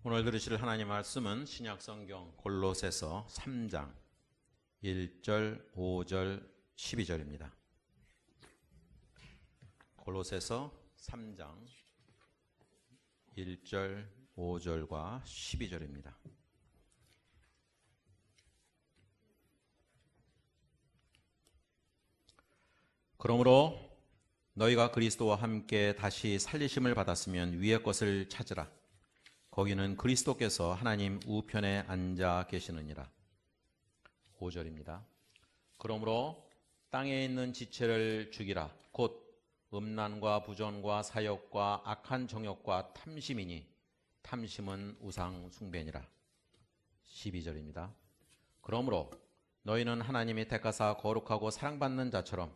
오늘 들으실 하나님 말씀은 신약성경 골로새서 3장 1절, 5절, 12절입니다. 골로새서 3장 1절, 5절과 12절입니다. 그러므로 너희가 그리스도와 함께 다시 살리심을 받았으면 위의 것을 찾으라. 거기는 그리스도께서 하나님 우편에 앉아 계시느니라. 5절입니다. 그러므로 땅에 있는 지체를 죽이라. 곧 음란과 부전과 사욕과 악한 정욕과 탐심이니 탐심은 우상 숭배니라. 12절입니다. 그러므로 너희는 하나님이 택하사 거룩하고 사랑받는 자처럼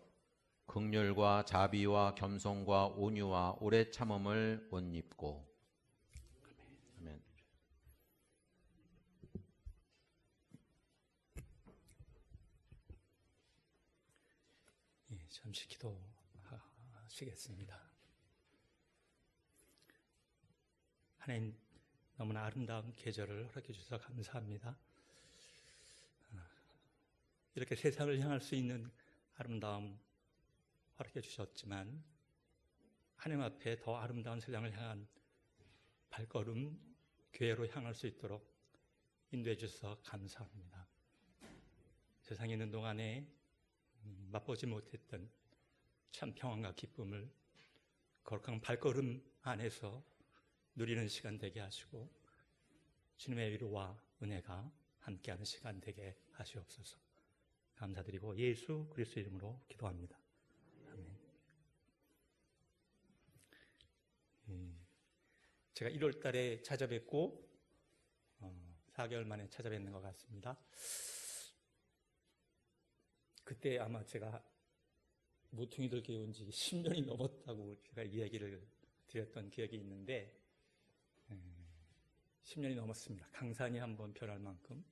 긍휼과 자비와 겸손과 온유와 오래 참음을 옷 입고. 아멘. 잠시 기도하시겠습니다. 하나님, 너무나 아름다운 계절을 허락해 주셔서 감사합니다. 이렇게 세상을 향할 수 있는 아름다움 허락해 주셨지만 하나님 앞에 더 아름다운 세상을 향한 발걸음, 교회로 향할 수 있도록 인도해 주셔서 감사합니다. 세상에 있는 동안에 맛보지 못했던 참 평안과 기쁨을 거룩한 발걸음 안에서 누리는 시간 되게 하시고 주님의 위로와 은혜가 함께하는 시간 되게 하시옵소서. 감사드리고 예수 그리스도 이름으로 기도합니다. 아멘. 제가 1월 달에 찾아뵙고 4개월 만에 찾아뵙는 것 같습니다. 그때 아마 제가 모퉁이들 교회 온 지 10년이 넘었다고 제가 이야기를 드렸던 기억이 있는데 10년이 넘었습니다. 강산이 한번 변할 만큼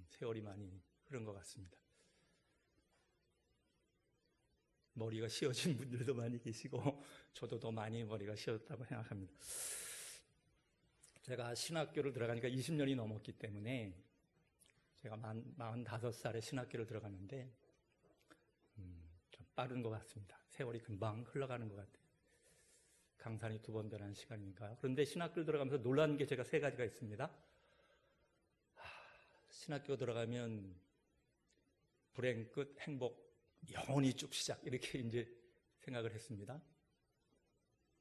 세월이 많이 흐른 것 같습니다. 머리가 씌어진 분들도 많이 계시고 저도 더 많이 머리가 씌어졌다고 생각합니다. 제가 신학교를 들어가니까 20년이 넘었기 때문에 제가 45살에 신학교를 들어갔는데 좀 빠른 것 같습니다. 세월이 금방 흘러가는 것 같아요. 강산이 2번 변한 시간이니까요. 그런데 신학교를 들어가면서 놀란 게 제가 3가지가 있습니다. 신학교 들어가면 불행 끝, 행복, 영원히 쭉 시작, 이렇게 이제 생각을 했습니다.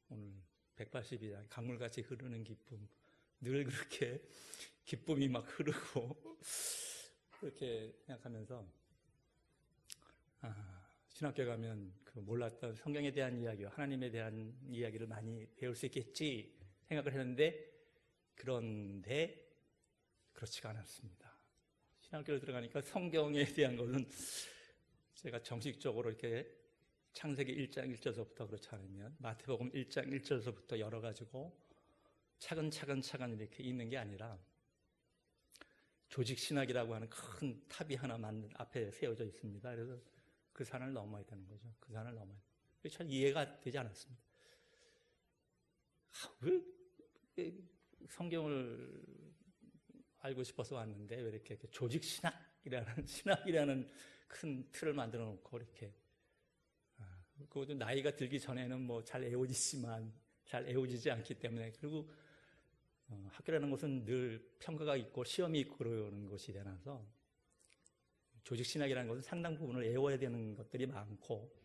오늘 180이라 강물같이 흐르는 기쁨, 늘 그렇게 기쁨이 막 흐르고 그렇게 생각하면서 신학교에 가면 그 몰랐던 성경에 대한 이야기와 하나님에 대한 이야기를 많이 배울 수 있겠지 생각을 했는데 그런데 그렇지가 않았습니다. 신학교를 들어가니까 성경에 대한 것은 제가 정식적으로 이렇게 창세기 1장 1절서부터 그렇지 않으면 마태복음 1장 1절서부터 열어가지고 차근차근 이렇게 읽는 게 아니라 조직신학이라고 하는 큰 탑이 하나 앞에 세워져 있습니다. 그래서 그 산을 넘어야 되는 거죠. 그 산을 넘어야 돼요. 잘 이해가 되지 않았습니다. 왜 성경을 알고 싶어서 왔는데 왜 이렇게 신학이라는 큰 틀을 만들어 놓고 이렇게 그것도 나이가 들기 전에는 뭐 잘 에워지지만 잘 에워지지 않기 때문에 그리고 학교라는 것은 늘 평가가 있고 시험이 있고 그러는 것이 되나서 조직신학이라는 것은 상당 부분을 애워야 되는 것들이 많고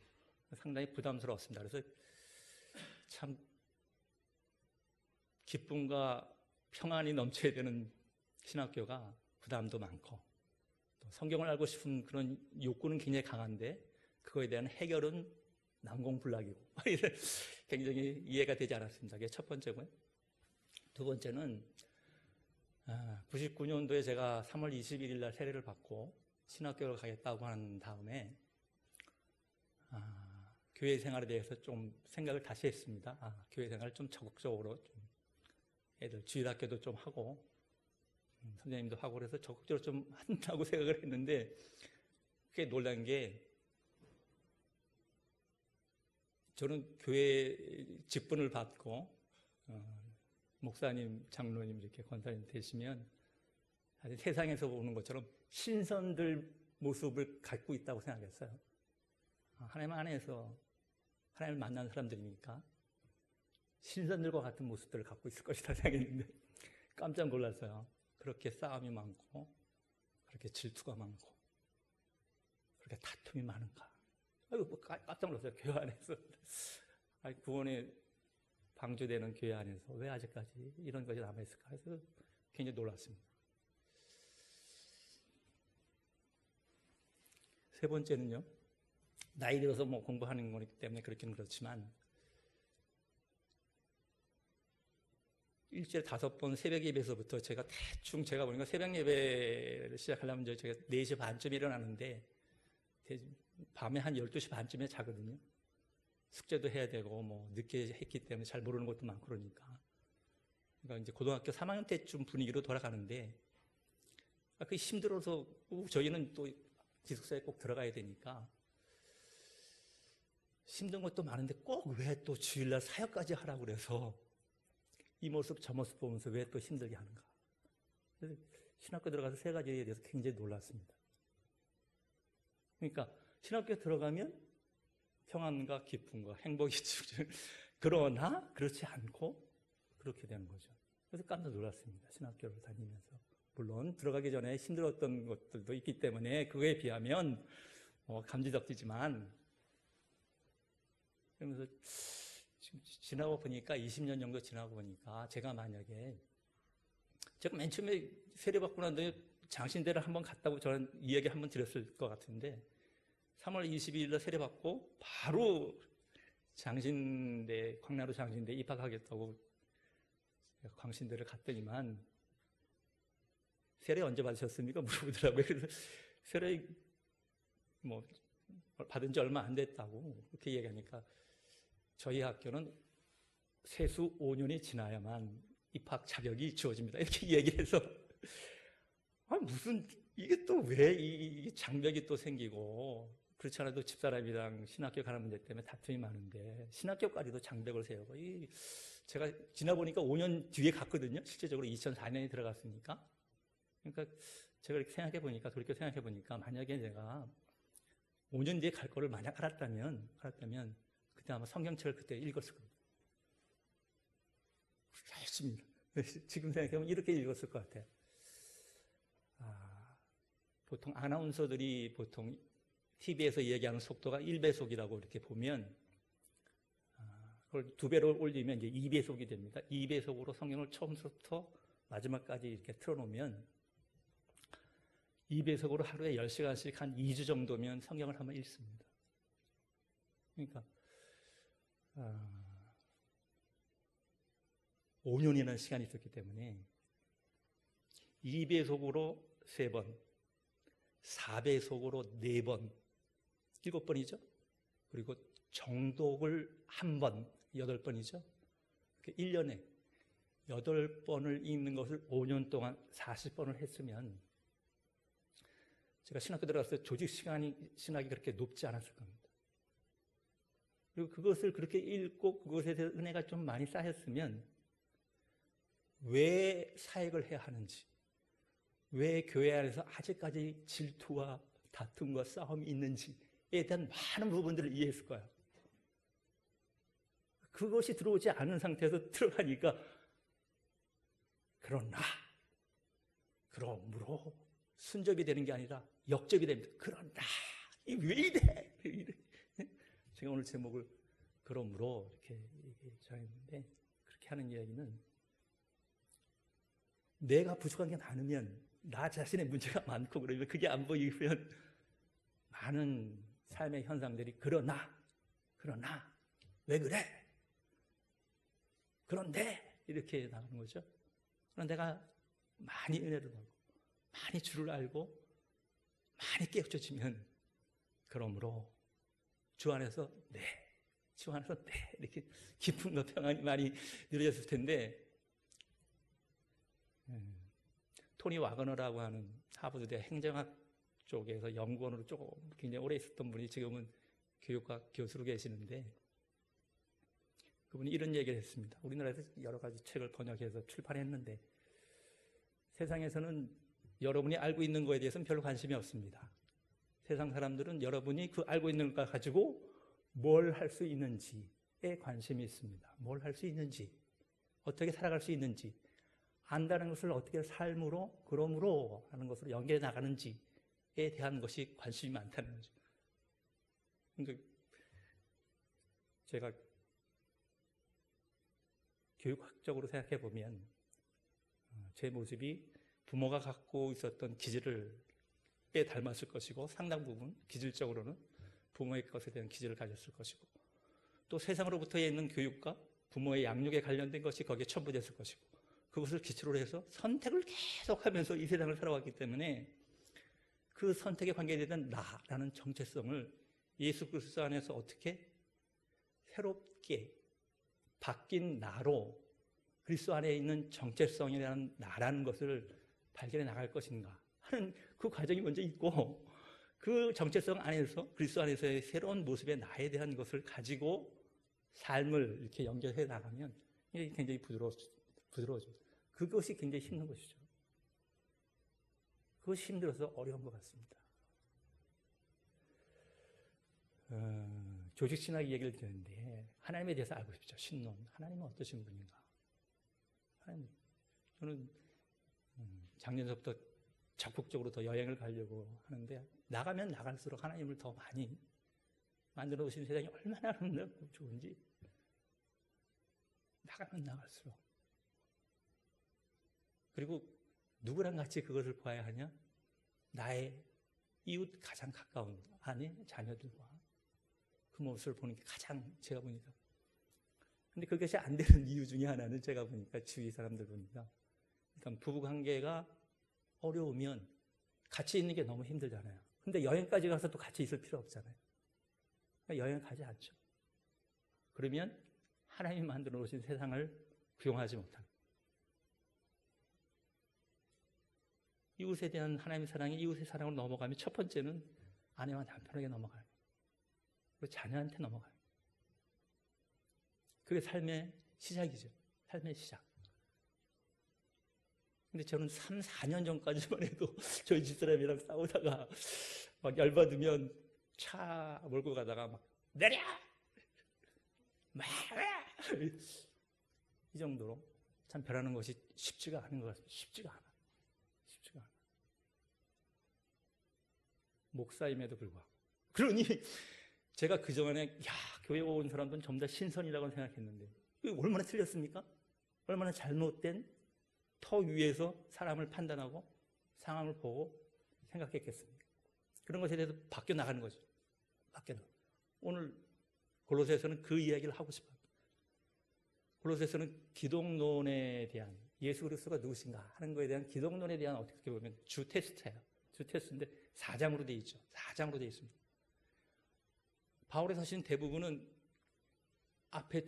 상당히 부담스러웠습니다. 그래서 참 기쁨과 평안이 넘쳐야 되는 신학교가 부담도 많고 또 성경을 알고 싶은 그런 욕구는 굉장히 강한데 그거에 대한 해결은 난공불락이고 굉장히 이해가 되지 않았습니다. 그게 첫 번째고요. 두 번째는 99년도에 제가 3월 21일 날 세례를 받고 신학교를 가겠다고 한 다음에 교회 생활에 대해서 좀 생각을 다시 했습니다. 교회 생활을 좀 적극적으로 좀 애들 주일학교도 좀 하고 선생님도 하고 그래서 적극적으로 좀 한다고 생각을 했는데 꽤 놀란 게 저는 교회 직분을 받고 목사님, 장로님, 이렇게 권사님 되시면 사실 세상에서 보는 것처럼 신선들 모습을 갖고 있다고 생각했어요. 하나님 안에서 하나님을 만난 사람들이니까 신선들과 같은 모습들을 갖고 있을 것이다 생각했는데 깜짝 놀랐어요. 그렇게 싸움이 많고 그렇게 질투가 많고 그렇게 다툼이 많은가. 깜짝 놀랐어요. 교회 안에서 구원에 방주되는 교회 안에서 왜 아직까지 이런 것이 남아있을까 해서 굉장히 놀랐습니다. 세 번째는요, 나이 들어서 뭐 공부하는 거기 때문에 그렇기는 그렇지만 일주일에 5번 새벽 예배에서부터 제가 대충 제가 보니까 새벽 예배를 시작하려면 제가 4시 반쯤에 일어나는데 밤에 한 12시 반쯤에 자거든요. 숙제도 해야 되고 뭐 늦게 했기 때문에 잘 모르는 것도 많고 그러니까 이제 고등학교 3학년 때쯤 분위기로 돌아가는데 그 힘들어서 저희는 또 기숙사에 꼭 들어가야 되니까 힘든 것도 많은데 꼭 왜 또 주일날 사역까지 하라고 그래서 이 모습 저 모습 보면서 왜 또 힘들게 하는가. 그래서 신학교 들어가서 3가지에 대해서 굉장히 놀랐습니다. 그러니까 신학교에 들어가면 평안과 기쁨과 행복이 주죠. 그러나 그렇지 않고 그렇게 되는 거죠. 그래서 깜짝 놀랐습니다. 신학교를 다니면서. 물론 들어가기 전에 힘들었던 것들도 있기 때문에 그거에 비하면 감지덕지지만 그러면서 지금 지나고 보니까 20년 정도 지나고 보니까 제가 만약에 제가 맨 처음에 세례받고 난 다음에 장신대를 한번 갔다고 저는 이야기 한번 드렸을 것 같은데 3월 22일 날 세례받고 바로 장신대, 광나루 장신대 입학하겠다고 광신대를 갔더니만 세례 언제 받으셨습니까? 물어보더라고요. 그래서 세례 뭐 받은 지 얼마 안 됐다고 그렇게 얘기하니까 저희 학교는 세수 5년이 지나야만 입학 자격이 주어집니다. 이렇게 얘기해서 무슨 이게 또 왜 이 장벽이 또 생기고 그렇지 않아도 집사람이랑 신학교 가는 문제 때문에 다툼이 많은데 신학교까지도 장벽을 세우고 제가 지나보니까 5년 뒤에 갔거든요. 실제적으로 2004년에 들어갔으니까. 그러니까 제가 이렇게 생각해 보니까 그렇게 생각해 보니까 만약에 내가 5년 뒤에 갈 거를 만약 알았다면 그때 아마 성경책을 그때 읽었을 겁니다. 열심히 지금 생각해보면 이렇게 읽었을 것 같아요. 보통 아나운서들이 보통 TV에서 얘기하는 속도가 1배속이라고 이렇게 보면 그걸 2배로 올리면 이제 2배속이 됩니다. 2배속으로 성경을 처음부터 마지막까지 이렇게 틀어놓으면 2배속으로 하루에 10시간씩 한 2주 정도면 성경을 한번 읽습니다. 그러니까 5년이라는 시간이 있었기 때문에 2배속으로 3번, 4배속으로 4번, 7번이죠. 그리고 정독을 1번, 8번이죠. 1년에 8번을 읽는 것을 5년 동안 40번을 했으면 제가 신학교 들어갔을 때 조직 신학이 그렇게 높지 않았을 겁니다. 그리고 그것을 그렇게 읽고 그것에 대해서 은혜가 좀 많이 쌓였으면 왜 사역을 해야 하는지, 왜 교회 안에서 아직까지 질투와 다툼과 싸움이 있는지에 대한 많은 부분들을 이해했을 거예요. 그것이 들어오지 않은 상태에서 들어가니까 그러므로 순접이 되는 게 아니라 역접이 됩니다. 그러나 왜 이래? 제가 오늘 제목을 그러므로 이렇게 정했는데 그렇게 하는 이야기는 내가 부족한 게 많으면 나 자신의 문제가 많고 그러면 그게 안 보이면 많은 삶의 현상들이 그러나 왜 그래? 그런데 이렇게 나가는 거죠. 그런 내가 많이 은혜를 받고 많이 주를 알고 많이 깨우쳐지면 그러므로 주 안에서 이렇게 기쁨과 평안이 많이 누려졌을 텐데 토니 와거너라고 하는 하버드대 행정학 쪽에서 연구원으로 조금 굉장히 오래 있었던 분이 지금은 교육학 교수로 계시는데 그분이 이런 얘기를 했습니다. 우리나라에서 여러 가지 책을 번역해서 출판했는데 세상에서는 여러분이 알고 있는 거에 대해서는 별로 관심이 없습니다. 세상 사람들은 여러분이 그 알고 있는 걸 가지고 뭘 할 수 있는지에 관심이 있습니다. 뭘 할 수 있는지, 어떻게 살아갈 수 있는지, 안다는 것을 어떻게 삶으로, 그러므로 하는 것으로 연결해 나가는지에 대한 것이 관심이 많다는 거죠. 근데 제가 교육학적으로 생각해 보면 제 모습이 부모가 갖고 있었던 기질을 꽤 닮았을 것이고 상당 부분 기질적으로는 부모의 것에 대한 기질을 가졌을 것이고 또 세상으로부터 있는 교육과 부모의 양육에 관련된 것이 거기에 첨부됐을 것이고 그것을 기초로 해서 선택을 계속하면서 이 세상을 살아왔기 때문에 그 선택에 관계되는 나라는 정체성을 예수 그리스도 안에서 어떻게 새롭게 바뀐 나로 그리스도 안에 있는 정체성이라는 나라는 것을 발견해 나갈 것인가 하는 그 과정이 먼저 있고 그 정체성 안에서 그리스도 안에서의 새로운 모습의 나에 대한 것을 가지고 삶을 이렇게 연결해 나가면 이게 굉장히 부드러워집니다. 그것이 굉장히 힘든 것이죠. 그것이 힘들어서 어려운 것 같습니다. 조직신학 얘기를 듣는데 하나님에 대해서 알고 싶죠. 신론. 하나님은 어떠신 분인가? 하나님, 저는 작년서부터 적극적으로 더 여행을 가려고 하는데 나가면 나갈수록 하나님을 더 많이 만들어 오신 세상이 얼마나 아름답고 좋은지 나가면 나갈수록 그리고 누구랑 같이 그것을 봐야 하냐? 나의 이웃 가장 가까운 아내, 자녀들과 그 모습을 보는 게 가장 제가 보니까 근데 그것이 안 되는 이유 중에 하나는 제가 보니까 주위 사람들 보니까 일단 부부관계가 어려우면 같이 있는 게 너무 힘들잖아요. 근데 여행까지 가서 또 같이 있을 필요 없잖아요. 그러니까 여행 가지 않죠. 그러면 하나님이 만들어 놓으신 세상을 구용하지 못합니다. 이웃에 대한 하나님의 사랑이 이웃의 사랑으로 넘어가면 첫 번째는 아내와 남편에게 넘어가요. 그리고 자녀한테 넘어가요. 그게 삶의 시작이죠. 삶의 시작. 근데 저는 3, 4년 전까지만 해도 저희 집사람이랑 싸우다가 막 열받으면 차 몰고 가다가 막 내려! 막! 이 정도로 참 변하는 것이 쉽지가 않은 것 같습니다. 쉽지가 않아. 쉽지가 않아. 목사임에도 불구하고. 그러니 제가 그동안에 교회 온 사람들은 전부 다 신선이라고 생각했는데 얼마나 틀렸습니까? 얼마나 잘못된 터 위에서 사람을 판단하고 상황을 보고 생각했겠습니까? 그런 것에 대해서 바뀌어 나가는 거죠. 바뀌어 나가. 오늘 골로새서는 그 이야기를 하고 싶어요. 골로새서는 기독론에 대한 예수 그리스도가 누구신가 하는 것에 대한 기독론에 대한 어떻게 보면 주 테스트예요. 주 테스트인데 4장으로 되어 있죠. 4장으로 되어 있습니다. 바울의 서신 대부분은 앞에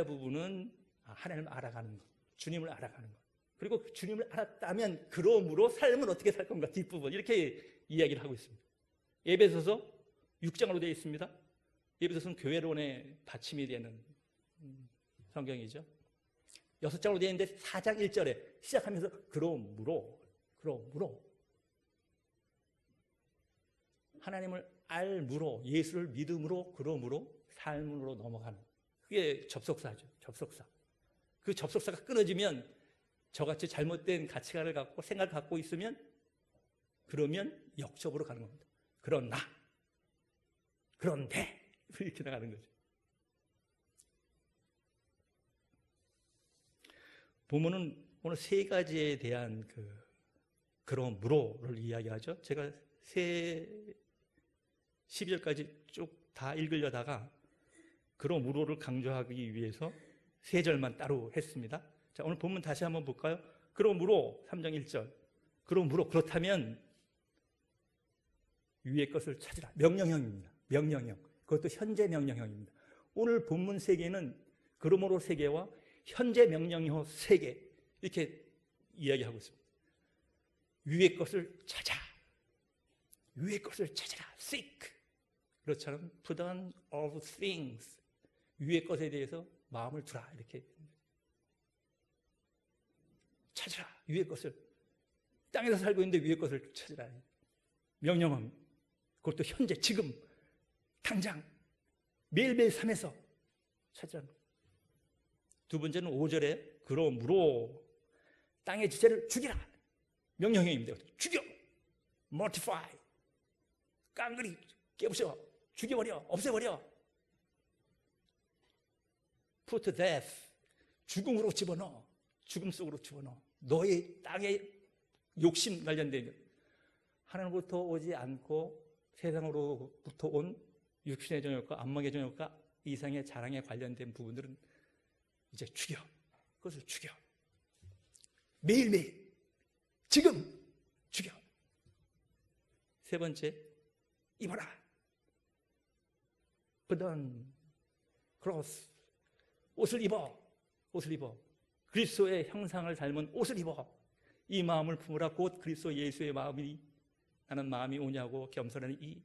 부분은 하나님을 알아가는 것, 주님을 알아가는 것. 그리고 주님을 알았다면 그러므로 삶을 어떻게 살 건가 뒷부분 이렇게 이야기를 하고 있습니다. 에베소서 6장으로 되어 있습니다. 에베소서는 교회론의 받침이 되는 성경이죠. 6장으로 되어 있는데 4장 1절에 시작하면서 그러므로 하나님을 알므로 예수를 믿음으로 그러므로 삶으로 넘어가는 그게 접속사죠. 접속사. 그 접속사가 끊어지면 저같이 잘못된 가치관을 갖고 생각을 갖고 있으면 그러면 역접으로 가는 겁니다. 그런데 이렇게 나가는 거죠. 보면은 오늘 세 가지에 대한 그러므로를 이야기하죠. 제가 12절까지 쭉 다 읽으려다가 그러므로를 강조하기 위해서 3절만 따로 했습니다. 자, 오늘 본문 다시 한번 볼까요? 그러므로 3장 1절. 그러므로 그렇다면 위의 것을 찾으라. 명령형입니다. 명령형. 그것도 현재 명령형입니다. 오늘 본문 3개는 그러므로 3개와 현재 명령형 3개 이렇게 이야기하고 있습니다. 위의 것을 찾아. 위의 것을 찾으라. seek. 그렇잖아요. put on all things. 위의 것에 대해서 마음을 두라 이렇게 찾으라 위의 것을 땅에서 살고 있는데 위의 것을 찾으라 명령은 그것도 현재 지금 당장 매일매일 삶에서 찾으라는 거예요. 두 번째는 5절에 그러므로 땅의 지체를 죽이라 명령형입니다. 죽여 mortify 깡그리 깨부셔 죽여버려 없애버려 put to death 죽음으로 집어넣어 죽음 속으로 집어넣어 너의 땅의 욕심 관련된 것 하나님으로부터 오지 않고 세상으로부터 온 육신의 정욕과 안목의 정욕과 이상의 자랑에 관련된 부분들은 이제 죽여 그것을 죽여 매일매일 지금 죽여 세 번째 입어라 put on clothes 옷을 입어 그리스도의 형상을 닮은 옷을 입어 이 마음을 품으라 곧 그리스도 예수의 마음이 나는 마음이 오냐고 겸손하니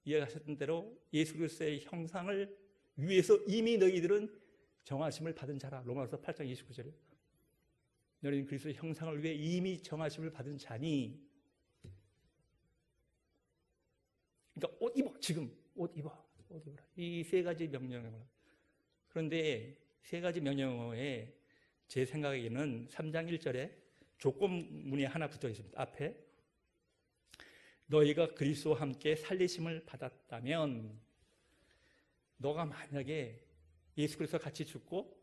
이해하셨던 대로 예수 그리스도의 형상을 위해서 이미 너희들은 정하심을 받은 자라 로마서 8장 29절에 너희는 그리스도의 형상을 위해 이미 정하심을 받은 자니 그러니까 옷 입어 지금 옷 입어라 이 세 가지 명령을 그런데 세 가지 명령어에 제 생각에는 3장 1절에 조건문이 하나 붙어 있습니다. 앞에 너희가 그리스도와 함께 살리심을 받았다면 너가 만약에 예수 그리스도와 같이 죽고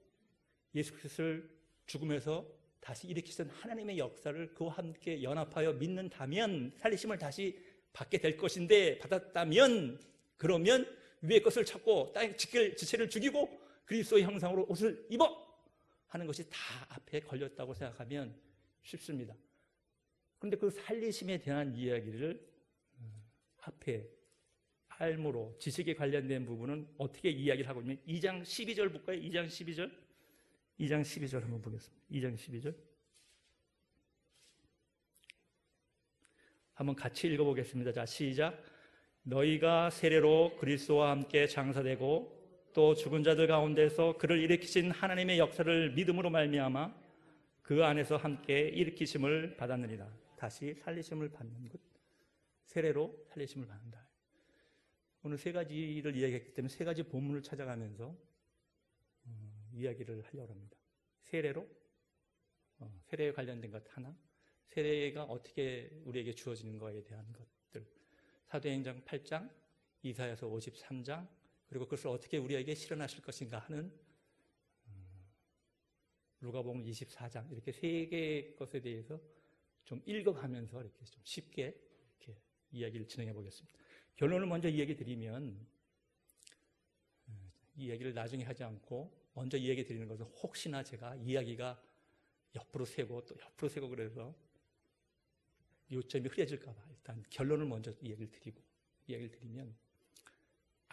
예수 그리스도를 죽음에서 다시 일으키신 하나님의 역사를 그와 함께 연합하여 믿는다면 살리심을 다시 받게 될 것인데 받았다면 그러면 위의 것을 찾고 땅의 지체를 죽이고 그리스도의 형상으로 옷을 입어 하는 것이 다 앞에 걸렸다고 생각하면 쉽습니다. 그런데 그 살리심에 대한 이야기를 앞에 알므로 지식에 관련된 부분은 어떻게 이야기를 하고 있냐면 2장 12절 볼까요? 2장 12절 한번 보겠습니다. 2장 12절 한번 같이 읽어보겠습니다. 자, 시작. 너희가 세례로 그리스도와 함께 장사되고 또 죽은 자들 가운데서 그를 일으키신 하나님의 역사를 믿음으로 말미암아 그 안에서 함께 일으키심을 받았느니라. 다시 살리심을 받는 것, 세례로 살리심을 받는다. 오늘 세 가지를 이야기했기 때문에 세 가지 본문을 찾아가면서 이야기를 하려고 합니다. 세례로 세례에 관련된 것 하나, 세례가 어떻게 우리에게 주어지는 거에 대한 것들, 사도행전 8장, 이사야서 53장, 그리고 그것을 어떻게 우리에게 실현하실 것인가 하는 누가복음 24장, 이렇게 세 개의 것에 대해서 좀 읽어가면서 이렇게 좀 쉽게 이렇게 이야기를 진행해 보겠습니다. 결론을 먼저 이야기 드리면, 이야기를 나중에 하지 않고 먼저 이야기 드리는 것은 혹시나 제가 이야기가 옆으로 새고 또 옆으로 새고 그래서 요점이 흐려질까 봐 일단 결론을 먼저 이야기를 드리면,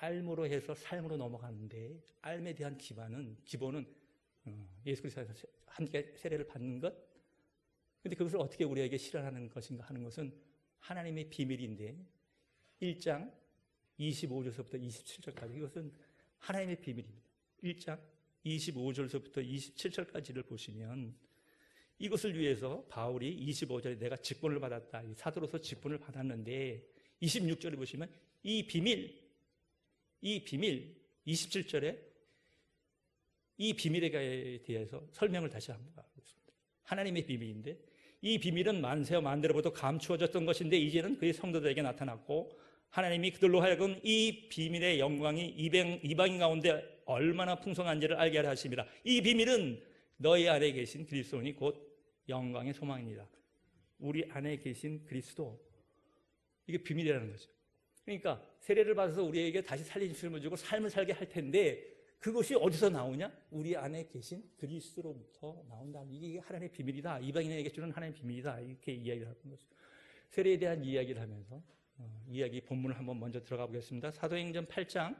알므로 해서 삶으로 넘어가는데 알에 대한 기본은 예수 그리스도에서 함께 세례를 받는 것. 그런데 그것을 어떻게 우리에게 실현하는 것인가 하는 것은 하나님의 비밀인데 1장 25절서부터 27절까지 이것은 하나님의 비밀입니다. 1장 25절서부터 27절까지를 보시면 이것을 위해서 바울이 25절에 내가 직분을 받았다, 사도로서 직분을 받았는데 26절에 보시면 이 비밀 27절에 이 비밀에 대해서 설명을 다시 한번 하겠습니다. 하나님의 비밀인데 이 비밀은 만세와 만대로부터 감추어졌던 것인데 이제는 그의 성도들에게 나타났고 하나님이 그들로 하여금 이 비밀의 영광이 이방인 가운데 얼마나 풍성한지를 알게 하려 하심이라. 이 비밀은 너희 안에 계신 그리스도니 곧 영광의 소망입니다. 우리 안에 계신 그리스도, 이게 비밀이라는 거죠. 그러니까 세례를 받아서 우리에게 다시 살리심을 주고 삶을 살게 할 텐데 그것이 어디서 나오냐? 우리 안에 계신 그리스도로부터 나온다. 이게 하나님의 비밀이다. 이방인에게 주는 하나님의 비밀이다. 이렇게 이야기를 하는 거죠. 세례에 대한 이야기를 하면서 이야기 본문을 한번 먼저 들어가 보겠습니다. 사도행전 8장,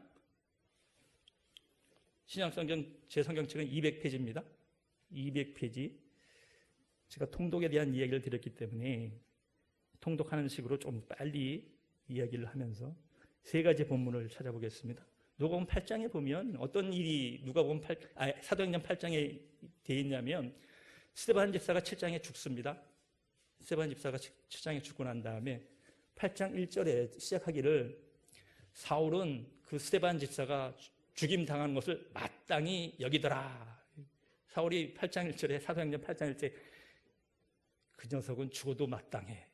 신약성경 제 성경책은 200페이지입니다. 200페이지. 제가 통독에 대한 이야기를 드렸기 때문에 통독하는 식으로 좀 빨리 이야기를 하면서 세 가지 본문을 찾아보겠습니다. 누가복음 8장에 보면 어떤 일이 사도행전 8장에 되어 있냐면 스데반 집사가 7장에 죽습니다. 스데반 집사가 7장에 죽고 난 다음에 8장 1절에 시작하기를 사울은 그 스데반 집사가 죽임 당한 것을 마땅히 여기더라. 사울이 8장 1절에 사도행전 8장 1절에 그 녀석은 죽어도 마땅해.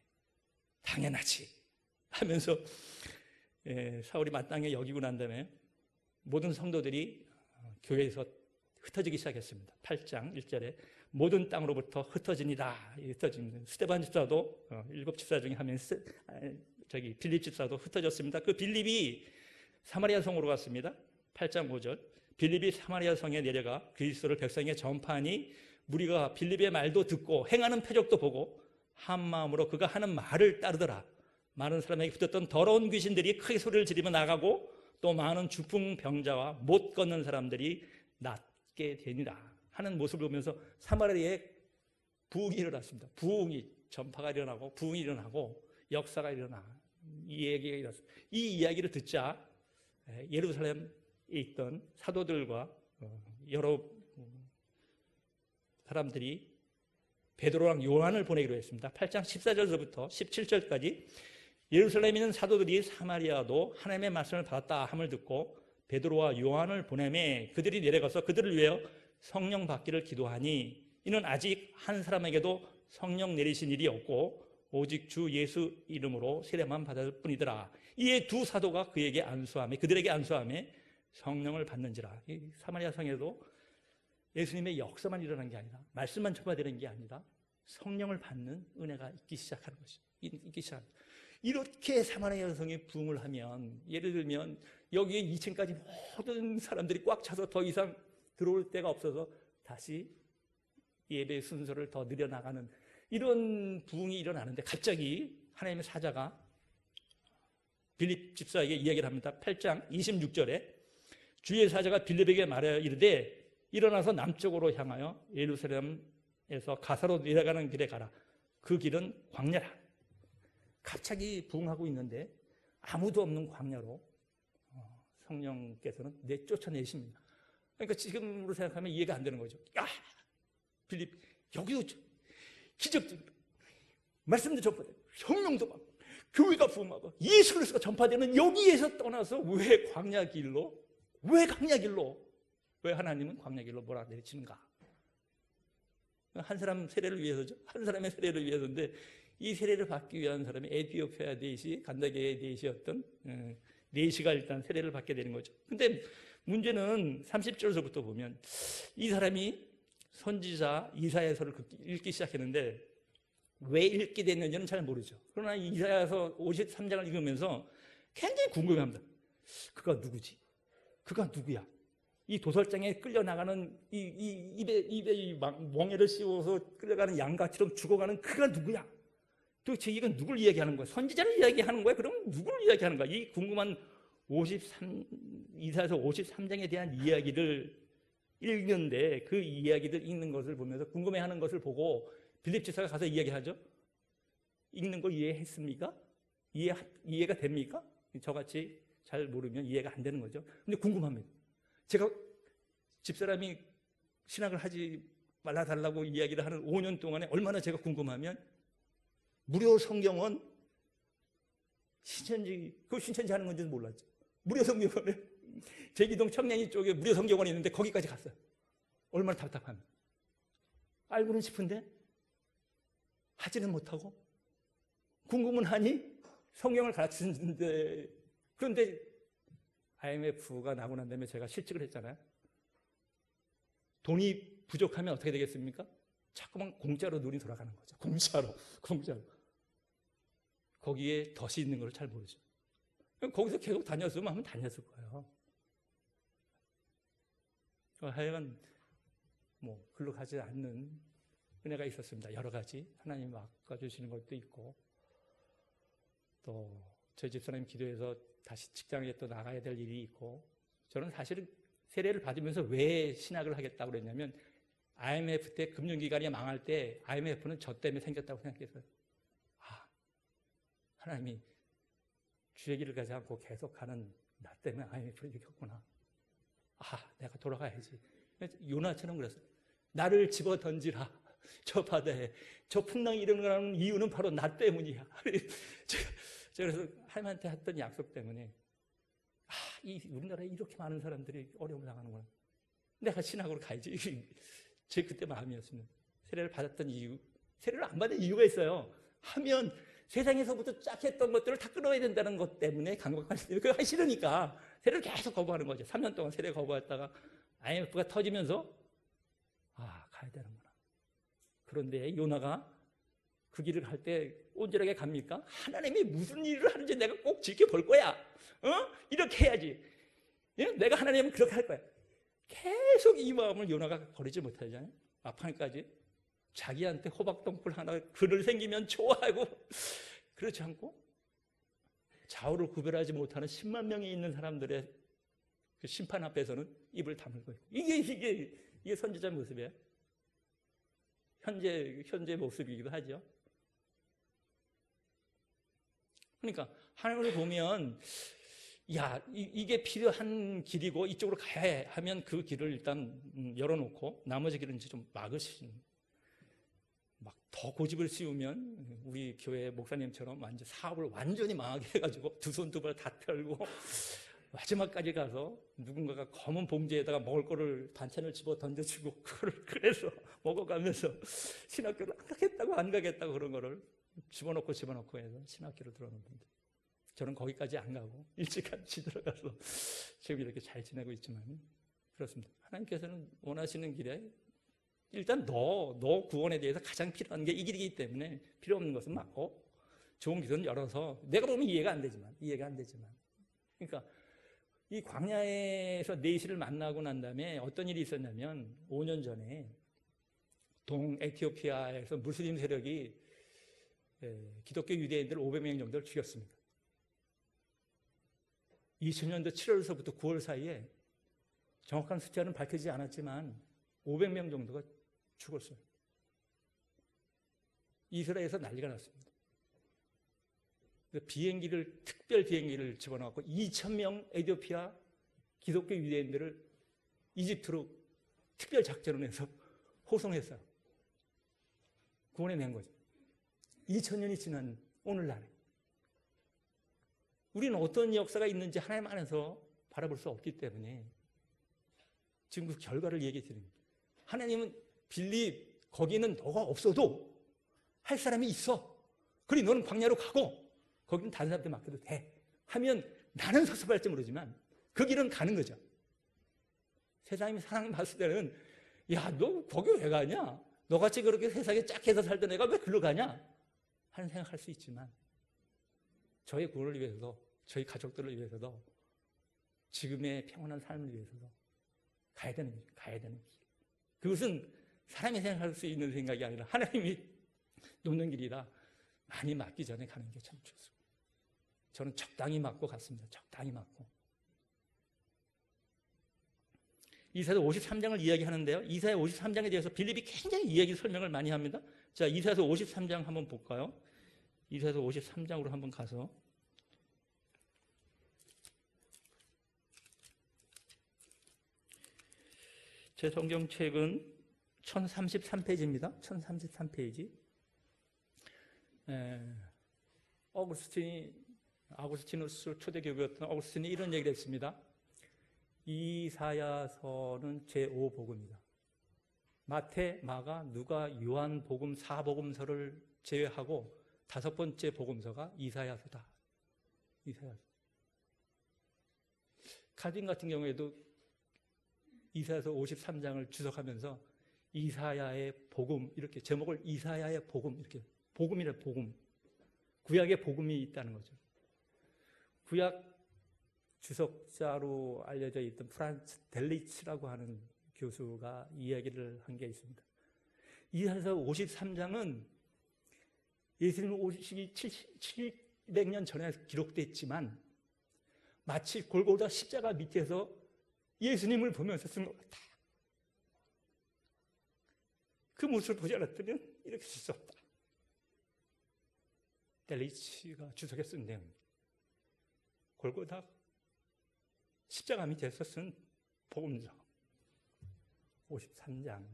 당연하지. 하면서 사울이 마땅히 여기고 난 다음에 모든 성도들이 교회에서 흩어지기 시작했습니다. 8장 1절에 모든 땅으로부터 흩어지니다. 스데반 집사도 7집사 중에 한 명, 빌립 집사도 흩어졌습니다. 그 빌립이 사마리아 성으로 갔습니다. 8장 5절. 빌립이 사마리아 성에 내려가 그리스도를 백성에게 전파하니 무리가 빌립의 말도 듣고 행하는 표적도 보고 한 마음으로 그가 하는 말을 따르더라. 많은 사람에게 붙었던 더러운 귀신들이 크게 소리를 지르며 나가고 또 많은 주풍병자와 못 걷는 사람들이 낫게 되니라 하는 모습을 보면서 사마리아에 부흥이 일어났습니다. 부흥이, 전파가 일어나고 부흥이 일어나고 역사가 일어나 이 얘기가 일어났습니다. 이 이야기를 듣자 예루살렘에 있던 사도들과 여러 사람들이 베드로랑 요한을 보내기로 했습니다. 8장 14절부터 17절까지 예루살렘에 있는 사도들이 사마리아도 하나님의 말씀을 받았다 함을 듣고 베드로와 요한을 보내매 그들이 내려가서 그들을 위하여 성령 받기를 기도하니 이는 아직 한 사람에게도 성령 내리신 일이 없고 오직 주 예수 이름으로 세례만 받을 뿐이더라. 이에 두 사도가 그들에게 안수하며 성령을 받는지라. 이 사마리아 성에도 예수님의 역사만 일어난 게 아니라 말씀만 전파되는 게 아니라 성령을 받는 은혜가 있기 시작하는 것이죠. 있기 시작합니다. 이렇게 사마리아 성에 부흥을 하면 예를 들면 여기에 2층까지 모든 사람들이 꽉 차서 더 이상 들어올 데가 없어서 다시 예배 순서를 더 늘려나가는 이런 부흥이 일어나는데 갑자기 하나님의 사자가 빌립 집사에게 이야기를 합니다. 8장 26절에 주의 사자가 빌립에게 말하여 이르되 일어나서 남쪽으로 향하여 예루살렘에서 가사로 내려가는 길에 가라. 그 길은 광야라. 갑자기 부흥하고 있는데 아무도 없는 광야로 성령께서는 내쫓아내십니다. 그러니까 지금으로 생각하면 이해가 안 되는 거죠. 야, 빌립 여기도 기적도 말씀도 전파되고 성령도 받고 교회가 부흥하고 예수 그리스도가 전파되는 여기에서 떠나서 왜 광야길로 왜 하나님은 광야길로 몰아내리시는가? 한 사람 세례를 위해서죠. 한 사람의 세례를 위해서인데 이 세례를 받기 위한 사람이 에티오피아 내시, 간다게 내시였던 내시가 일단 세례를 받게 되는 거죠. 근데 문제는 30절서부터 보면 이 사람이 선지자 이사야서를 읽기 시작했는데 왜 읽게 됐는지는 잘 모르죠. 그러나 이사야서 53장을 읽으면서 굉장히 궁금해합니다. 그가 누구지? 그가 누구야? 이 도살장에 끌려나가는 입에 멍에를 씌워서 끌려가는 양같이럼 죽어가는 그가 누구야? 도대체 이건 누굴 이야기하는 거야? 선지자를 이야기하는 거야? 그럼 누굴 이야기하는 거야? 이 궁금한 이사야서 53장에 대한 이야기를 읽는데 그 이야기들 읽는 것을 보면서 궁금해하는 것을 보고 빌립 집사가 가서 이야기하죠. 읽는 거 이해했습니까? 이해가 됩니까? 저같이 잘 모르면 이해가 안 되는 거죠. 근데 궁금합니다. 제가 집사람이 신학을 하지 말아달라고 이야기를 하는 5년 동안에 얼마나 제가 궁금하면 무료 성경원 신천지 하는 건지는 몰랐죠. 무료 성경원에 제기동 청량리 쪽에 무료 성경원이 있는데 거기까지 갔어요. 얼마나 답답합니까? 알고는 싶은데 하지는 못하고 궁금은 하니 성경을 가르치는데 그런데 IMF가 나고 난 다음에 제가 실직을 했잖아요. 돈이 부족하면 어떻게 되겠습니까? 자꾸만 공짜로 눈이 돌아가는 거죠. 공짜로. 거기에 덫이 있는 걸 잘 모르죠. 거기서 계속 다녔으면 하면 다녔을 거예요. 하여간 글로 가지 않는 은혜가 있었습니다. 여러 가지 하나님 바꿔주시는 것도 있고 또 저희 집사님 기도해서 다시 직장에 또 나가야 될 일이 있고 저는 사실은 세례를 받으면서 왜 신학을 하겠다고 그랬냐면 IMF 때 금융기관이 망할 때 IMF는 저 때문에 생겼다고 생각했어요. 하나님이 주의 길을 가지 않고 계속 가는 나 때문에 IMF를 겪구나. 내가 돌아가야지. 요나처럼 그랬어요. 나를 집어 던지라. 저 바다에. 저 풍랑이 일어나는 이유는 바로 나 때문이야. 그래서 하나님한테 했던 약속 때문에 우리나라에 이렇게 많은 사람들이 어려움을 당하는구나. 내가 신학으로 가야지. 제 그때 마음이었습니다. 세례를 받았던 이유, 세례를 안 받은 이유가 있어요. 하면 세상에서부터 쫙 했던 것들을 다 끊어야 된다는 것 때문에 강박관념, 그거 하기 싫으니까 세례를 계속 거부하는 거죠. 3년 동안 세례 거부했다가 IMF가 터지면서 가야 되는구나. 그런데 요나가 그 길을 갈 때 온전하게 갑니까? 하나님이 무슨 일을 하는지 내가 꼭 지켜볼 거야. 이렇게 해야지. 예? 내가 하나님은 그렇게 할 거야. 계속 이 마음을 요나가 버리지 못하잖아요. 막판까지 자기한테 호박동굴 하나 그늘 생기면 좋아하고 그렇지 않고 좌우를 구별하지 못하는 10만 명이 있는 사람들의 그 심판 앞에서는 입을 다물고 있고 이게 선지자 모습이에요. 현재 모습이기도 하죠. 그러니까 하나님을 보면 이게 필요한 길이고 이쪽으로 가야 해 하면 그 길을 일단 열어놓고 나머지 길은 이제 좀 막으시는, 막 더 고집을 씌우면 우리 교회 목사님처럼 완전 사업을 완전히 망하게 해가지고 두 손 두 발 다 털고 마지막까지 가서 누군가가 검은 봉지에다가 먹을 거를 반찬을 집어 던져주고 그거를 그래서 먹어가면서 신학교를 안 가겠다고 그런 거를 집어넣고 해서 신학교로 들어오는 분들. 저는 거기까지 안 가고 일찌감치 들어가서 지금 이렇게 잘 지내고 있지만 그렇습니다. 하나님께서는 원하시는 길에 일단 너 구원에 대해서 가장 필요한 게 이 길이기 때문에 필요 없는 것은 막고 좋은 길은 열어서 내가 보면 이해가 안 되지만 그러니까 이 광야에서 네시를 만나고 난 다음에 어떤 일이 있었냐면 5년 전에 동에티오피아에서 무슬림 세력이 기독교 유대인들 500명 정도를 죽였습니다. 2000년도 7월서부터 9월 사이에 정확한 숫자는 밝혀지지 않았지만 500명 정도가 죽었어요. 이스라엘에서 난리가 났습니다. 특별 비행기를 집어넣고 2,000명 에티오피아 기독교 유대인들을 이집트로 특별 작전을 해서 호송했어요. 구원해낸 거죠. 2000년이 지난 오늘날 우리는 어떤 역사가 있는지 하나님 안에서 바라볼 수 없기 때문에 지금 그 결과를 얘기해 드립니다. 하나님은 거기는 너가 없어도 할 사람이 있어. 그리 너는 광야로 가고 거기는 다른 사람한테 맡겨도 돼. 하면 나는 섭섭할지 모르지만 그 길은 가는 거죠. 세상이 사람 봤을 때는 너 거기 왜 가냐? 너같이 그렇게 세상에 짝해서 살던 애가 왜 글로 가냐? 하는 생각할 수 있지만 저의 구원을 위해서도 저희 가족들을 위해서도 지금의 평온한 삶을 위해서도 가야 되는 길. 그것은 사람이 생각할 수 있는 생각이 아니라 하나님이 놓는 길이라 많이 맞기 전에 가는 게 참 좋습니다. 저는 적당히 맞고 갔습니다. 적당히 맞고. 이사야 53장을 이야기하는데요. 이사야 53장에 대해서 빌립이 굉장히 설명을 많이 합니다. 자, 이사야 53장 한번 볼까요? 이사야 53장으로 한번 가서 제 성경책은 1033페이지입니다. 1033페이지. 아구스티누스 초대교부였던 아구스틴이 이런 얘기를 했습니다. 이사야서는 제5복음이다. 마태, 마가, 누가, 요한 복음 4복음서를 제외하고 5번째 복음서가 이사야서다. 이사야서. 칼빈 같은 경우에도 이사야서 53장을 주석하면서 이사야의 복음, 이렇게 제목을 이사야의 복음, 이렇게 복음이라 복음. 구약의 복음이 있다는 거죠. 구약 주석자로 알려져 있던 프란츠 델리츠라고 하는 교수가 이야기를 한 게 있습니다. 이사야서 53장은 예수님 오시기 700년 전에 기록됐지만 마치 골고다 십자가 밑에서 예수님을 보면서 쓴 것 같아요. 그 모습을 보지 않았더니 이렇게 쓸 수 없다. 델리치가 주석에 쓴 내용입니다. 골고다 십자가 밑에서 쓴 복음서 53장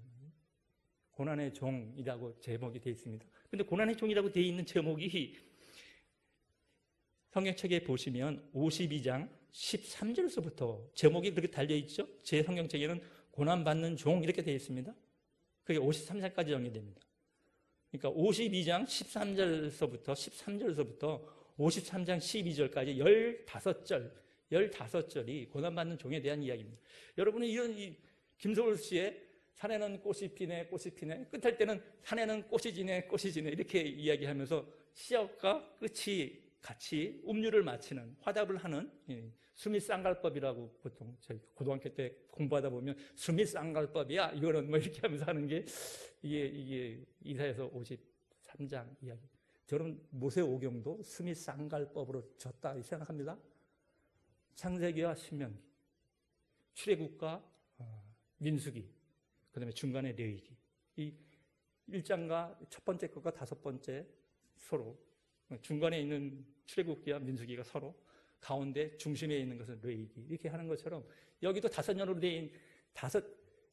고난의 종이라고 제목이 되어 있습니다. 근데 고난의 종이라고 되어 있는 제목이 성경책에 보시면 52장 13절에서부터 제목이 그렇게 달려있죠. 제 성경책에는 고난받는 종 이렇게 되어 있습니다. 그게 53장까지 정리됩니다. 그러니까 52장 13절에서부터 53장 12절까지 15절이 고난받는 종에 대한 이야기입니다. 여러분은 이런 김소월 씨의 산에는 꽃이 피네 끝할 때는 산에는 꽃이 지네 이렇게 이야기하면서 시작과 끝이 같이 음류를 마치는 화답을 하는 스미스 쌍갈법이라고 보통 저희 고등학교 때 공부하다 보면 스미스 쌍갈법이야 이거는 뭐 이렇게 하면서 하는 게 이게 이사야서 53장 이야기. 저는 모세오경도 스미스 쌍갈법으로 졌다 생각합니다. 창세기와 신명기, 출애굽과 민수기, 그다음에 중간에 레위기. 이 1장과 첫 번째 것과 다섯 번째 서로, 중간에 있는 출애굽기와 민수기가 서로, 가운데 중심에 있는 것은 레위기. 이렇게 하는 것처럼 여기도 다섯 연으로 되어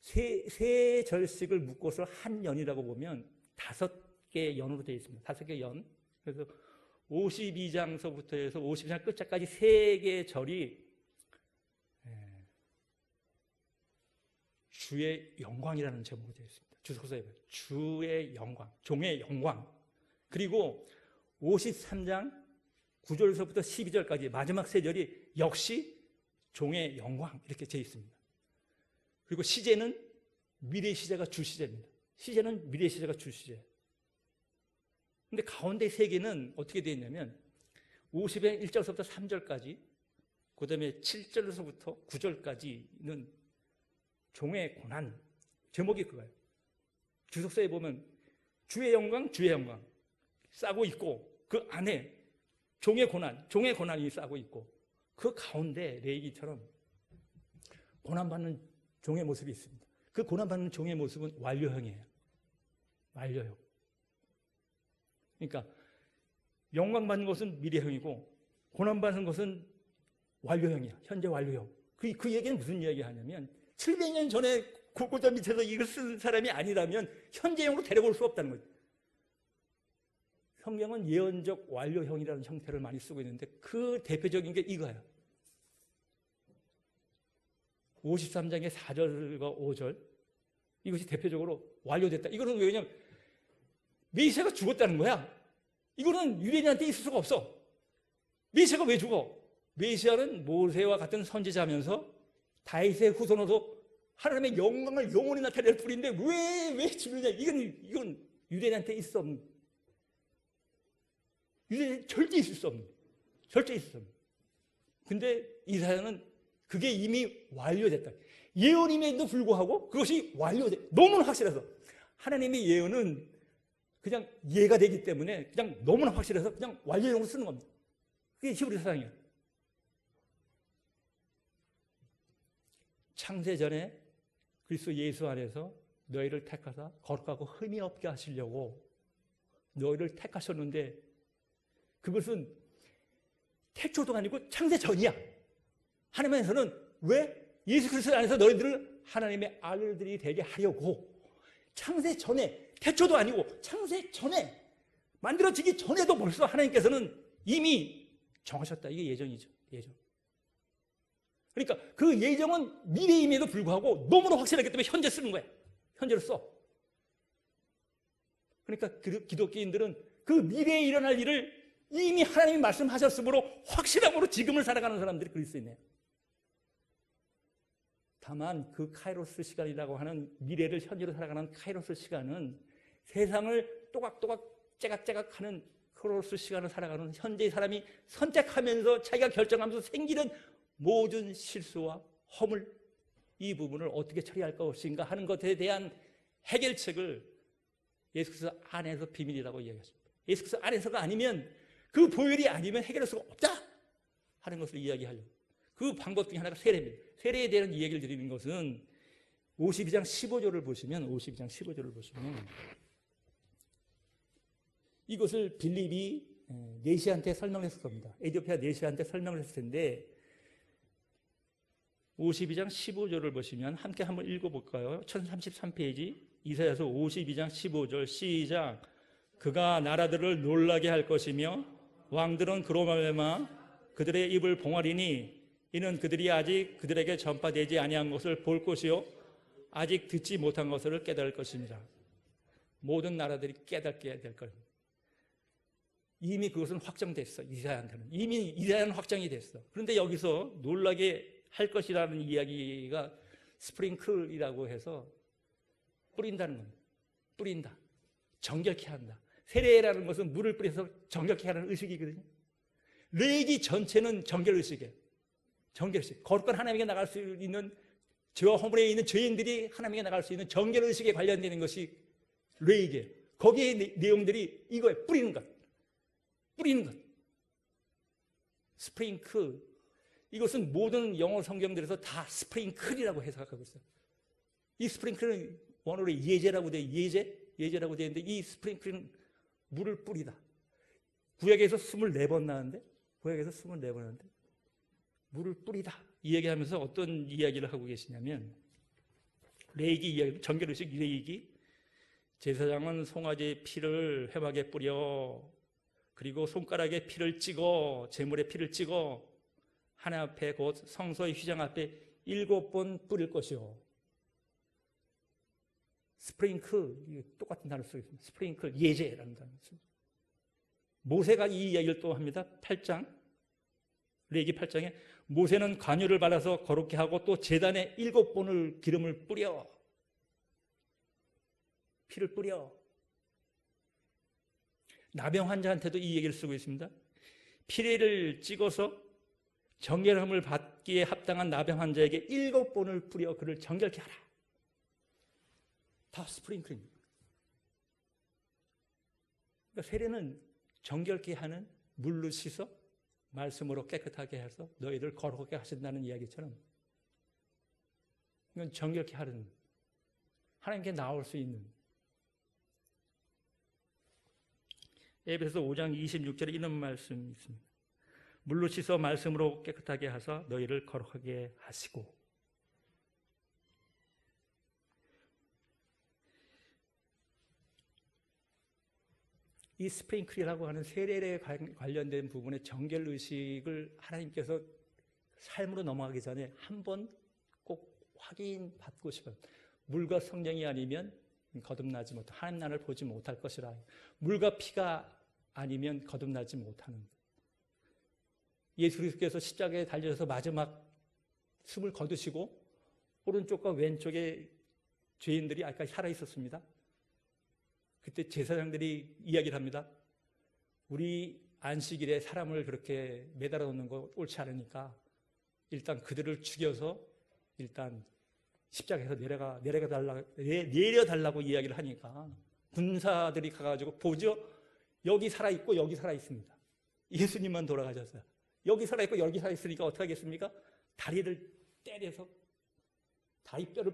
세 절씩을 묶어서 한 연이라고 보면 다섯 개 연으로 되어 있습니다. 다섯 개 연. 그래서 52장서부터 해서 52장 끝자까지 세 개 절이 주의 영광이라는 제목으로 되어 있습니다. 주석서에 보면 주의 영광, 종의 영광. 그리고 53장 9절서부터 12절까지 마지막 세 절이 역시 종의 영광 이렇게 되어 있습니다. 그리고 시제는 미래 시제가 주 시제입니다. 시제는 미래 시제가 주 시제. 근데 가운데 세 개는 어떻게 되어 있냐면 50의 1절서부터 3절까지, 그 다음에 7절서부터 9절까지는 종의 고난, 제목이 그거예요. 주석서에 보면 주의 영광 싸고 있고, 그 안에 종의 고난이 싸고 있고, 그 가운데 레위기처럼 고난받는 종의 모습이 있습니다. 그 고난받는 종의 모습은 완료형이에요. 완료형. 그러니까 영광받는 것은 미래형이고 고난받는 것은 완료형이야. 현재 완료형. 그 얘기는 무슨 이야기 하냐면 700년 전에 골고다 밑에서 이걸 쓴 사람이 아니라면 현재형으로 데려올 수 없다는 거죠. 성경은 예언적 완료형이라는 형태를 많이 쓰고 있는데 그 대표적인 게 이거예요. 53장의 4절과 5절, 이것이 대표적으로 완료됐다. 이거는 왜냐면 메시아가 죽었다는 거야. 이거는 유대인한테 있을 수가 없어. 메시아가 왜 죽어? 메시아는 모세와 같은 선지자면서 다윗의 후손으로 하나님의 영광을 영원히 나타낼 뿐인데 왜 죽느냐? 이건 유대인한테 있을 수 없는, 유대인 절대 있을 수 없는, 절대 있을 수 없는. 근데 이사야는 그게 이미 완료됐다. 예언임에도 불구하고 그것이 완료돼. 너무나 확실해서 하나님의 예언은 그냥 이해가 되기 때문에 그냥 너무나 확실해서 그냥 완료형으로 쓰는 겁니다. 그게 히브리 사상이에요. 창세전에 그리스도 예수 안에서 너희를 택하사 거룩하고 흠이 없게 하시려고 너희를 택하셨는데 그것은 태초도 아니고 창세전이야. 하나님께서는 왜? 예수 그리스도 안에서 너희들을 하나님의 아들들이 되게 하려고 창세전에, 태초도 아니고 창세전에, 만들어지기 전에도 벌써 하나님께서는 이미 정하셨다. 이게 예정이죠. 예정. 그러니까 그 예정은 미래임에도 불구하고 너무나 확실하기 때문에 현재 쓰는 거야. 현재로 써. 그러니까 기독교인들은 그 미래에 일어날 일을 이미 하나님이 말씀하셨으므로 확실함으로 지금을 살아가는 사람들이 그리스도인이에요. 다만 그 카이로스 시간이라고 하는 미래를 현재로 살아가는 카이로스 시간은 세상을 또각또각 째각째각하는 카이로스 시간을 살아가는 현재의 사람이 선택하면서 자기가 결정하면서 생기는 모든 실수와 허물, 이 부분을 어떻게 처리할 것인가 하는 것에 대한 해결책을 예수 그리스도 안에서 비밀이라고 이야기했습니다. 예수 그리스도 안에서가 아니면, 그 보혈이 아니면 해결할 수가 없다 하는 것을 이야기하려고. 그 방법 중에 하나가 세례입니다. 세례에 대한 이야기를 드리는 것은 52장 15절을 보시면, 52장 15절을 보시면 이것을 빌립이 네시한테 설명했을 겁니다. 에디오피아 네시한테 설명을 했을 텐데, 52장 15절을 보시면 함께 한번 읽어볼까요? 1033페이지 이사야서 52장 15절 시작. 그가 나라들을 놀라게 할 것이며 왕들은 그로 말미암아 그들의 입을 봉하리니 이는 그들이 아직 그들에게 전파되지 아니한 것을 볼 것이요 아직 듣지 못한 것을 깨달을 것입니다. 모든 나라들이 깨닫게 될 겁니다. 이미 그것은 확정됐어. 이사야한테는 이미 이사야는 확정이 됐어. 그런데 여기서 놀라게 할 것이라는 이야기가 스프링클이라고 해서 뿌린다는 겁니다. 뿌린다. 정결케 한다. 세례라는 것은 물을 뿌려서 정결케 하는 의식이거든요. 레이기 전체는 정결의식이에요. 정결의식. 거룩한 하나님에게 나갈 수 있는 죄와 허물에 있는 죄인들이 하나님에게 나갈 수 있는 정결의식에 관련되는 것이 레이기예요. 거기에 내용들이 이거예요. 뿌리는 것. 뿌리는 것. 스프링클. 이것은 모든 영어 성경들에서 다 스프링클이라고 해석하고 있어요. 이 스프링클은 원어로 예제라고 돼. 예제라고 되어 있는데 이 스프링클은 물을 뿌리다. 구약에서 24번 나왔는데 물을 뿌리다. 이 얘기하면서 어떤 이야기를 하고 계시냐면 레이기 이야기, 정결의식 레이기. 제사장은 송아지의 피를 회막에 뿌려 그리고 손가락에 피를 찍어 제물에 피를 찍어 하나님 앞에 곧 성소의 휘장 앞에 7번 뿌릴 것이요. 스프링클, 똑같은 단어 쓰고 있습니다. 스프링클, 예제라는 단어 쓰고. 모세가 이 이야기를 또 합니다. 8장, 레위기 8장에 모세는 관유를 발라서 거룩게 하고 또 제단에 7번을 기름을 뿌려 피를 뿌려. 나병 환자한테도 이 얘기를 쓰고 있습니다. 피레를 찍어서 정결함을 받기에 합당한 나병 환자에게 7번을 뿌려 그를 정결케 하라. 다 스프링클입니다. 그러니까 세례는 정결케 하는 물로 씻어 말씀으로 깨끗하게 해서 너희를 거룩하게 하신다는 이야기처럼 이건 정결케 하는 하나님께 나올 수 있는 에베소 5장 26절에 이런 말씀이 있습니다. 물로 씻어 말씀으로 깨끗하게 하사 너희를 거룩하게 하시고. 이 스프링클이라고 하는 세례에 관련된 부분의 정결의식을 하나님께서 삶으로 넘어가기 전에 한번 꼭 확인받고 싶어요. 물과 성령이 아니면 거듭나지 못해 하나님 나라를 보지 못할 것이라. 물과 피가 아니면 거듭나지 못하는. 예수 그리스도께서 십자가에 달려서 마지막 숨을 거두시고 오른쪽과 왼쪽에 죄인들이 아까 살아 있었습니다. 그때 제사장들이 이야기를 합니다. 우리 안식일에 사람을 그렇게 매달아 놓는 거 옳지 않으니까 일단 그들을 죽여서 일단 십자가에서 내려달라고 이야기를 하니까 군사들이 가가지고 보죠. 여기 살아있고 여기 살아있습니다. 예수님만 돌아가셨어요. 여기 살아있고 여기 살아있으니까 어떻게 하겠습니까? 다리를 때려서 다리뼈를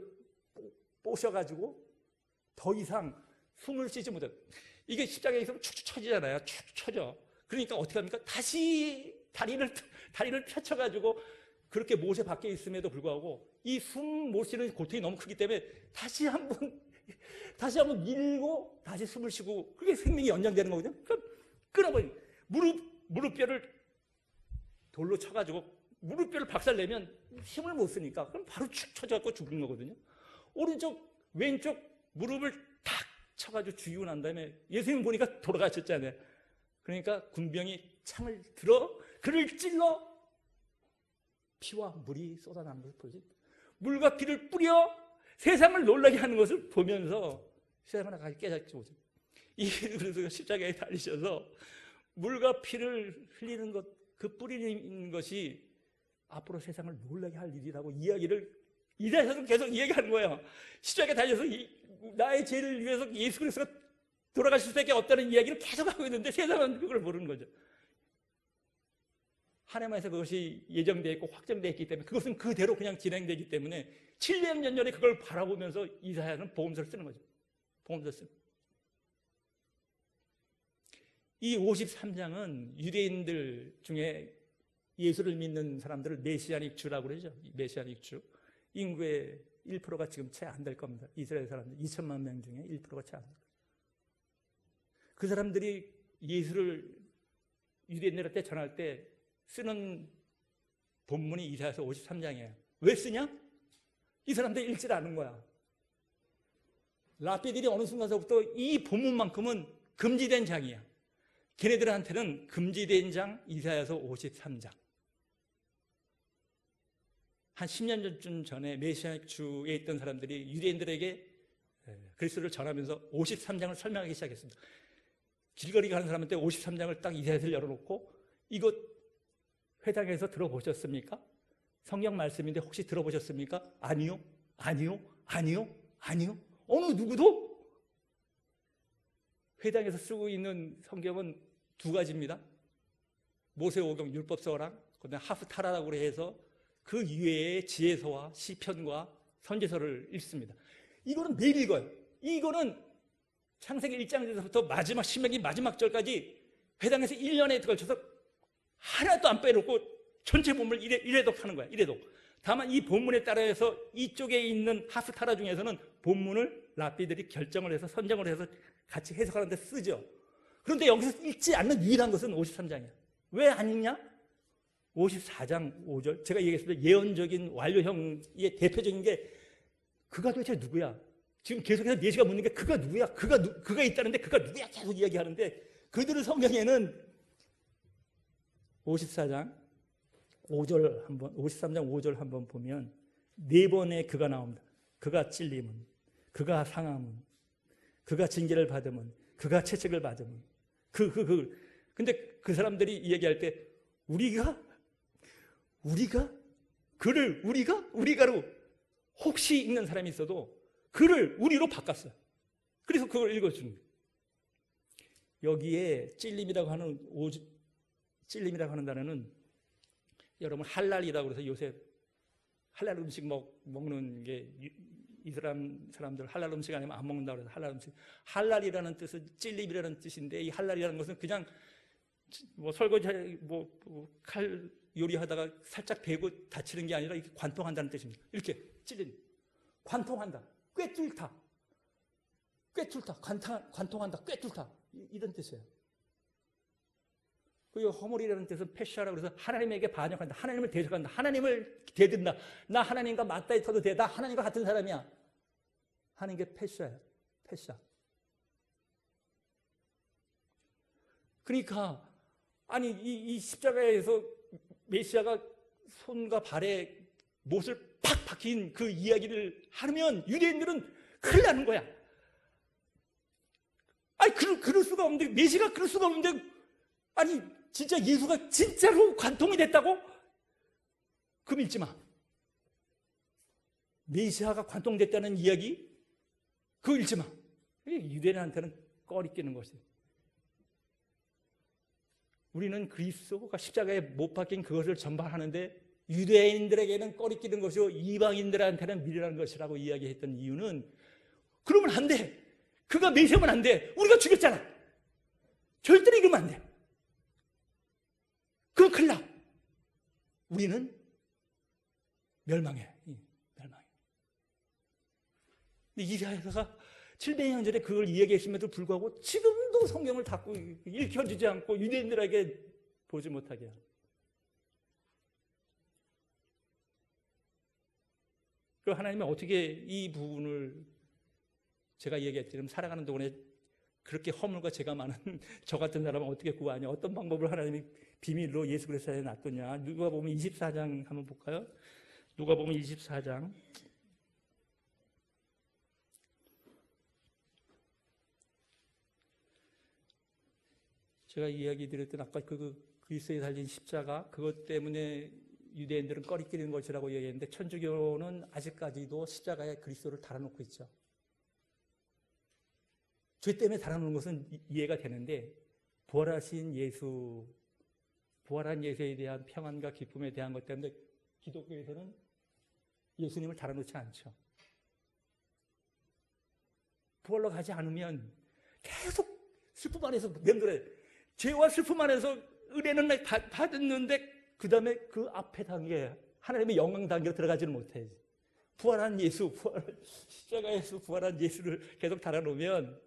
뽀셔가지고 더 이상 숨을 쉬지 못해요. 이게 십자가에 있으면 축축 처지잖아요. 축축 처져. 그러니까 어떻게 합니까? 다시 다리를 펼쳐가지고 그렇게 못에 박혀 있음에도 불구하고 이 숨 못 쉬는 고통이 너무 크기 때문에 다시 한번 밀고 다시 숨을 쉬고 그게 생명이 연장되는 거거든요. 그럼 끊어버린 무릎뼈를 돌로 쳐가지고 무릎뼈를 박살내면 힘을 못 쓰니까 그럼 바로 축 처져갖고 죽는 거거든요. 오른쪽 왼쪽 무릎을 탁 쳐가지고 죽이고 난 다음에 예수님 보니까 돌아가셨잖아요. 그러니까 군병이 창을 들어 그를 찔러 피와 물이 쏟아나는 것을 보지. 물과 피를 뿌려 세상을 놀라게 하는 것을 보면서 세상을 나가게 깨닫지 못해요. 그래서 십자가에 달리셔서 물과 피를 흘리는 것, 그 뿌리는 것이 앞으로 세상을 놀라게 할 일이라고 이야기를 이사야서는 계속 이야기하는 거예요. 십자가에 달려서 나의 죄를 위해서 예수 그리스도가 돌아가실 수밖에 없다는 이야기를 계속 하고 있는데 세상은 그걸 모르는 거죠. 하나님께서 그것이 예정되어 있고 확정되어 있기 때문에 그것은 그대로 그냥 진행되기 때문에 700년 전에 그걸 바라보면서 이사야는 복음서를 쓰는 거죠. 복음서를 쓰는. 이 53장은 유대인들 중에 예수를 믿는 사람들을 메시아닉 주라고 그러죠. 메시아닉 주. 인구의 1%가 지금 채 안 될 겁니다. 이스라엘 사람들 2천만 명 중에 1%가 채 안 될 겁니다. 그 사람들이 예수를 유대인들한테 전할 때 쓰는 본문이 이사야서 53장이에요. 왜 쓰냐? 이 사람들이 읽질 않은 거야. 랍비들이 어느 순간서부터 이 본문만큼은 금지된 장이야. 걔네들한테는 금지된 장 이사야서 53장. 한 10년 전쯤 전에 메시아닉 주에 있던 사람들이 유대인들에게 그리스도를 전하면서 53장을 설명하기 시작했습니다. 길거리 가는 사람한테 53장을 딱 이사야서를 열어놓고 이거 회당에서 들어보셨습니까? 성경 말씀인데 혹시 들어보셨습니까? 아니요, 아니요, 아니요, 아니요. 어느 누구도 회당에서 쓰고 있는 성경은 두 가지입니다. 모세오경 율법서랑 그다음에 하프타라라고 해서 그 이외의 지혜서와 시편과 선지서를 읽습니다. 이거는 매일 읽어요. 이거는 창세기 1장에서부터 마지막 신명기 마지막 절까지 회당에서 1년에 걸쳐서 하나도 안 빼놓고 전체 본문을 일회독하는 거야. 일회독. 다만 이 본문에 따라서 이쪽에 있는 하프타라 중에서는 본문을 랍비들이 결정을 해서 선정을 해서 같이 해석하는 데 쓰죠. 그런데 여기서 읽지 않는 유일한 것은 53장이야. 왜 안 읽냐? 54장 5절. 제가 얘기했습니다. 예언적인 완료형의 대표적인 게 그가 도대체 누구야? 지금 계속해서 4시가 묻는 게 그가 누구야? 그가 있다는데 그가 누구야? 계속 이야기하는데 그들의 성경에는 54장 5절 한번 53장 5절 한번 보면 4번의 그가 나옵니다. 그가 찔림은, 그가 상함은, 그가 징계를 받음은, 그가 채찍을 받음은. 근데 그 사람들이 이야기할 때 우리가로 혹시 읽는 사람이 있어도 그를 우리로 바꿨어요. 그래서 그걸 읽어주는 거예요. 여기에 찔림이라고 하는 단어는 여러분 할랄이라고 해서 요새 할랄 음식 먹는 게 이슬람 사람들 할랄 음식 아니면 안 먹는다고 해서 할랄 음식. 할랄이라는 뜻은 찔림이라는 뜻인데 이 할랄이라는 것은 그냥 뭐 설거지 칼 요리하다가 살짝 베고 다치는 게 아니라 이렇게 관통한다는 뜻입니다. 이렇게 찔린 관통한다, 꿰뚫다, 관통한다, 꿰뚫다 이런 뜻이에요. 그 허물이라는 뜻은 패샤라고 해서 하나님에게 반역한다, 하나님을 대적한다, 하나님을 대든다. 나 하나님과 맞닿아 있어도 돼. 나 하나님과 같은 사람이야 하는 게 패샤예요. 패샤. 그러니까 아니 이 십자가에서 메시아가 손과 발에 못을 팍 박힌 그 이야기를 하면 유대인들은 큰일 나는 거야. 아니 그럴 수가 없는데, 메시아가 그럴 수가 없는데, 아니 진짜 예수가 진짜로 관통이 됐다고? 그럼 읽지 마. 메시아가 관통됐다는 이야기 그거 읽지 마. 유대인한테는 꺼리끼는 것이. 우리는 그리스도가 십자가에 못 박힌 그것을 전파하는데 유대인들에게는 꺼리끼는 것이고 이방인들한테는 미련한 것이라고 이야기했던 이유는, 그러면 안 돼. 그가 메시아면 안 돼. 우리가 죽였잖아. 절대로 이러면 안 돼. 그건 큰일 나. 우리는 멸망해. 멸망해. 근데 이사야가 700년 전에 그걸 이야기했음에도 불구하고 지금도 성경을 닫고 읽혀지지 않고 유대인들에게 보지 못하게 하는. 그 하나님은 어떻게 이 부분을, 제가 얘기했지만 살아가는 동안에 그렇게 허물과 죄가 많은 저 같은 사람은 어떻게 구하냐, 어떤 방법을 하나님이 비밀로 예수 그리스도에 놨더냐. 누가복음 24장 한번 볼까요? 누가복음 24장. 제가 이야기 드렸던 아까 그리스도에 달린 십자가, 그것 때문에 유대인들은 꺼리끼는 것이라고 얘기했는데 천주교는 아직까지도 십자가에 그리스도를 달아놓고 있죠. 죄 때문에 달아놓는 것은 이해가 되는데 부활하신 예수, 부활한 예수에 대한 평안과 기쁨에 대한 것 때문에 기독교에서는 예수님을 달아놓지 않죠. 부활로 가지 않으면 계속 슬픔 안에서 맴돌아요. 죄와 슬픔 안에서 은혜는 받았는데 그 다음에 그 앞에 단계, 하나님의 영광 단계로 들어가지는 못해. 부활한 예수, 십자가에서 부활한 예수를 계속 달아놓으면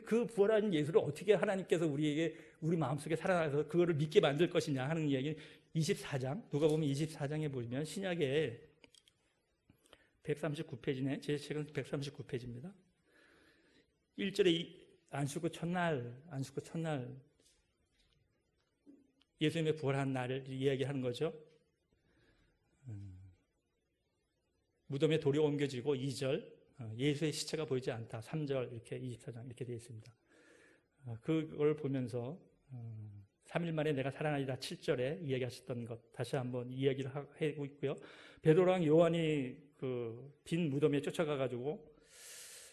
그 부활한 예수를 어떻게 하나님께서 우리에게 우리 마음속에 살아나서 그거를 믿게 만들 것이냐 하는 이야기. 24장, 누가 보면 24장에 보시면 신약에 139페이지네. 제 책은 139페이지입니다. 1절에 안식구 첫날 예수님의 부활한 날을 이야기하는 거죠. 무덤에 돌이 옮겨지고 2절 예수의 시체가 보이지 않다. 3절 이렇게 24장 이렇게 되어 있습니다. 그걸 보면서 3일 만에 내가 살아나리라 7절에 이야기하셨던 것 다시 한번 이야기를 하고 있고요. 베드로랑 요한이 그 빈 무덤에 쫓아가가지고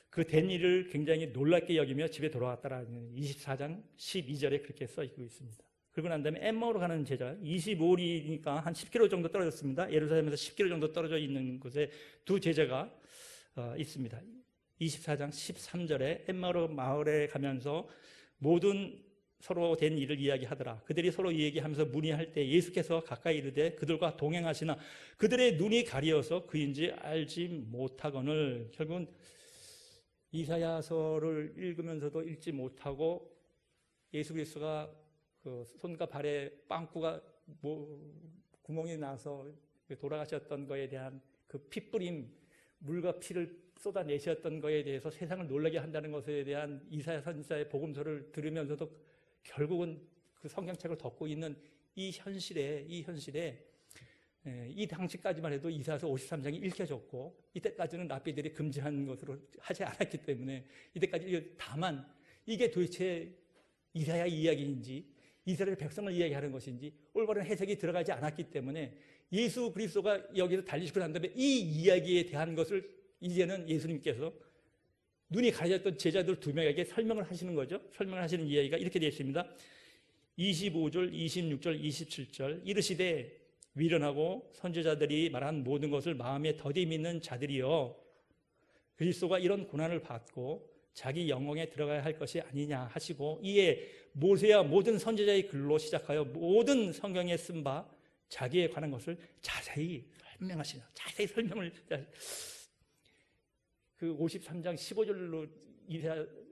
그 된 일을 굉장히 놀랍게 여기며 집에 돌아왔다라는 24장 12절에 그렇게 써 있고 있습니다. 그리고 난 다음에 엠마오로 가는 제자 25리니까 한 10km 정도 떨어졌습니다. 예루살렘에서 10km 정도 떨어져 있는 곳에 두 제자가 있습니다. 24장 13절에 엠마오로 마을에 가면서 모든 서로 된 일을 이야기하더라. 그들이 서로 이야기하면서 문의할 때 예수께서 가까이 이르되 그들과 동행하시나 그들의 눈이 가리어서 그인지 알지 못하거늘. 결국은 이사야서를 읽으면서도 읽지 못하고 예수 그리스도가 그 손과 발에 빵꾸가 구멍이 나서 돌아가셨던 거에 대한 그 핏뿌림, 물과 피를 쏟아내셨던 거에 대해서 세상을 놀라게 한다는 것에 대한 이사야 선지자의 복음서를 들으면서도 결국은 그 성경책을 덮고 있는 이 현실에 이 당시까지만 해도 이사야서 53장이 읽혀졌고 이때까지는 랍비들이 금지한 것으로 하지 않았기 때문에 이때까지 다만 이게 도대체 이사야 이야기인지 이스라엘 백성을 이야기하는 것인지 올바른 해석이 들어가지 않았기 때문에 예수 그리스도가 여기서 달리시고 난 다음에 이 이야기에 대한 것을 이제는 예수님께서 눈이 가려졌던 제자들 두 명에게 설명을 하시는 거죠. 설명을 하시는 이야기가 이렇게 되어 있습니다. 25절, 26절, 27절 이르시되 위련하고 선지자들이 말한 모든 것을 마음에 더디 믿는 자들이여 그리스도가 이런 고난을 받고 자기 영광에 들어가야 할 것이 아니냐 하시고 이에 모세와 모든 선지자의 글로 시작하여 모든 성경에 쓴 바 자기에 관한 것을 자세히 설명하시나. 자세히 설명을 그 53장 15절로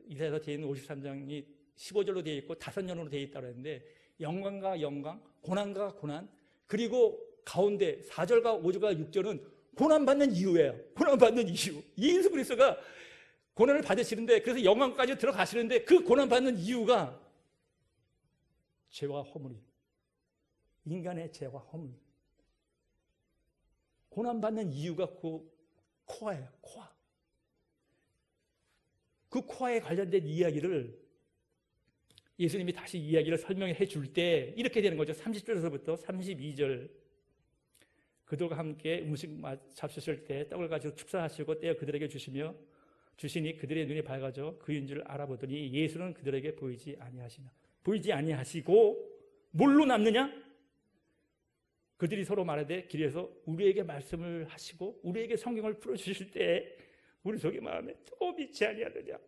이사야서 되어 있는 53장이 15절로 되어 있고 5년으로 되어 있다고 했는데 영광과 영광, 고난과 고난 그리고 가운데 4절과 5절과 6절은 고난받는 이유예요. 고난받는 이유. 예수 그리스도가 고난을 받으시는데 그래서 영광까지 들어가시는데 그 고난받는 이유가 죄와 허물이 인간의 죄와 허물 고난받는 이유가 그 코아예요. 코아. 그 코아에 관련된 이야기를 예수님이 다시 이야기를 설명해 줄 때 이렇게 되는 거죠. 30절에서부터 32절 그들과 함께 음식 잡수실 때 떡을 가지고 축사하시고 떼어 그들에게 주시니 그들의 눈이 밝아져 그인 줄 알아보더니 예수는 그들에게 보이지 아니하시고 뭘로 남느냐? 그들이 서로 말하되 길에서 우리에게 말씀을 하시고 우리에게 성경을 풀어주실 때 우리 속의 마음에 뜨거워 믿지 아니하느냐?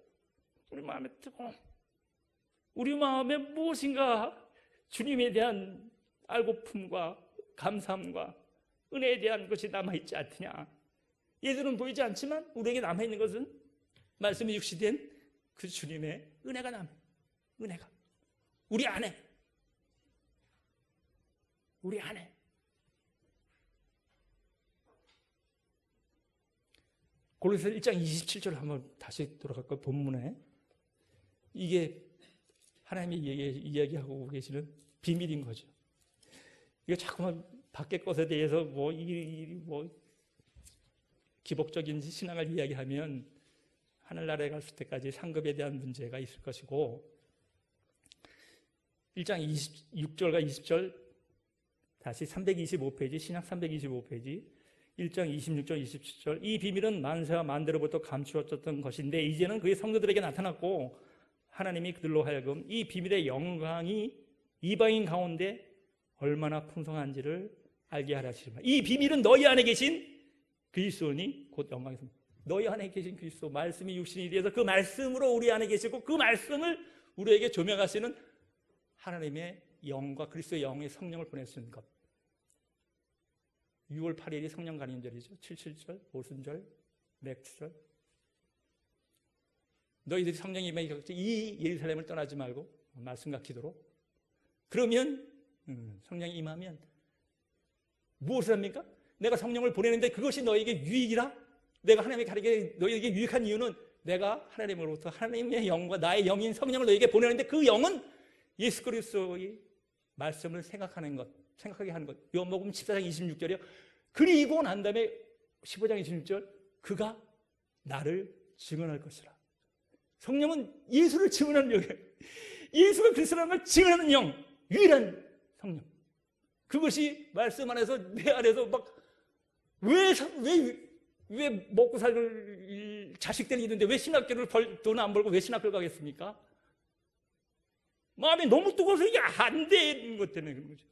우리 마음에 뜨거워. 우리 마음에 무엇인가 주님에 대한 알고픔과 감사함과 은혜에 대한 것이 남아있지 않느냐? 예수는 보이지 않지만 우리에게 남아있는 것은 말씀이 육시된 그 주님의 은혜가 남아요. 은혜가 우리 안에 골로새서 1장 27절 한번 다시 돌아갈까요? 본문에 이게 하나님이 이야기하고 계시는 비밀인 거죠. 이거 자꾸만 밖의 것에 대해서 뭐 기복적인 신앙을 이야기하면 하늘나라에 갔을 때까지 상급에 대한 문제가 있을 것이고 1장 26절과 20절 다시 325페이지 신약 325페이지 1장 26절 27절 이 비밀은 만세와 만대로부터 감추어졌던 것인데 이제는 그의 성도들에게 나타났고 하나님이 그들로 하여금 이 비밀의 영광이 이방인 가운데 얼마나 풍성한지를 알게 하려 하시리라. 이 비밀은 너희 안에 계신 그리스도니 곧 영광이십니다. 너희 안에 계신 그리스도 말씀이 육신이 되어서 그 말씀으로 우리 안에 계시고 그 말씀을 우리에게 조명하시는 하나님의 영과 그리스도의 영의 성령을 보내신 것. 6월 8일이 성령 간임절이죠. 77절, 오순절, 맥주절. 너희들이 성령이 임하게 이 예루살렘을 떠나지 말고 말씀과 기도로. 그러면 성령이 임하면 무엇을 합니까? 내가 성령을 보내는데 그것이 너에게 유익이라? 내가 하나님의 가르치게 너에게 유익한 이유는 내가 하나님으로부터 하나님의 영과 나의 영인 성령을 너에게 보내는데 그 영은 예수 그리스도의 말씀을 생각하게 하는 것. 요한복음 14장 26절이요. 그리고 난 다음에 15장 26절 그가 나를 증언할 것이라. 성령은 예수를 증언하는 영이에요. 예수가 그리스도라는 걸 증언하는 영, 유일한 성령. 그것이 말씀 안에서 내 안에서 막 왜 먹고 살 자식들이 있는데 왜 신학교를 돈 안 벌고 왜 신학교를 가겠습니까? 마음이 너무 뜨거워서 이게 안 되는 것 때문에 그런 거죠.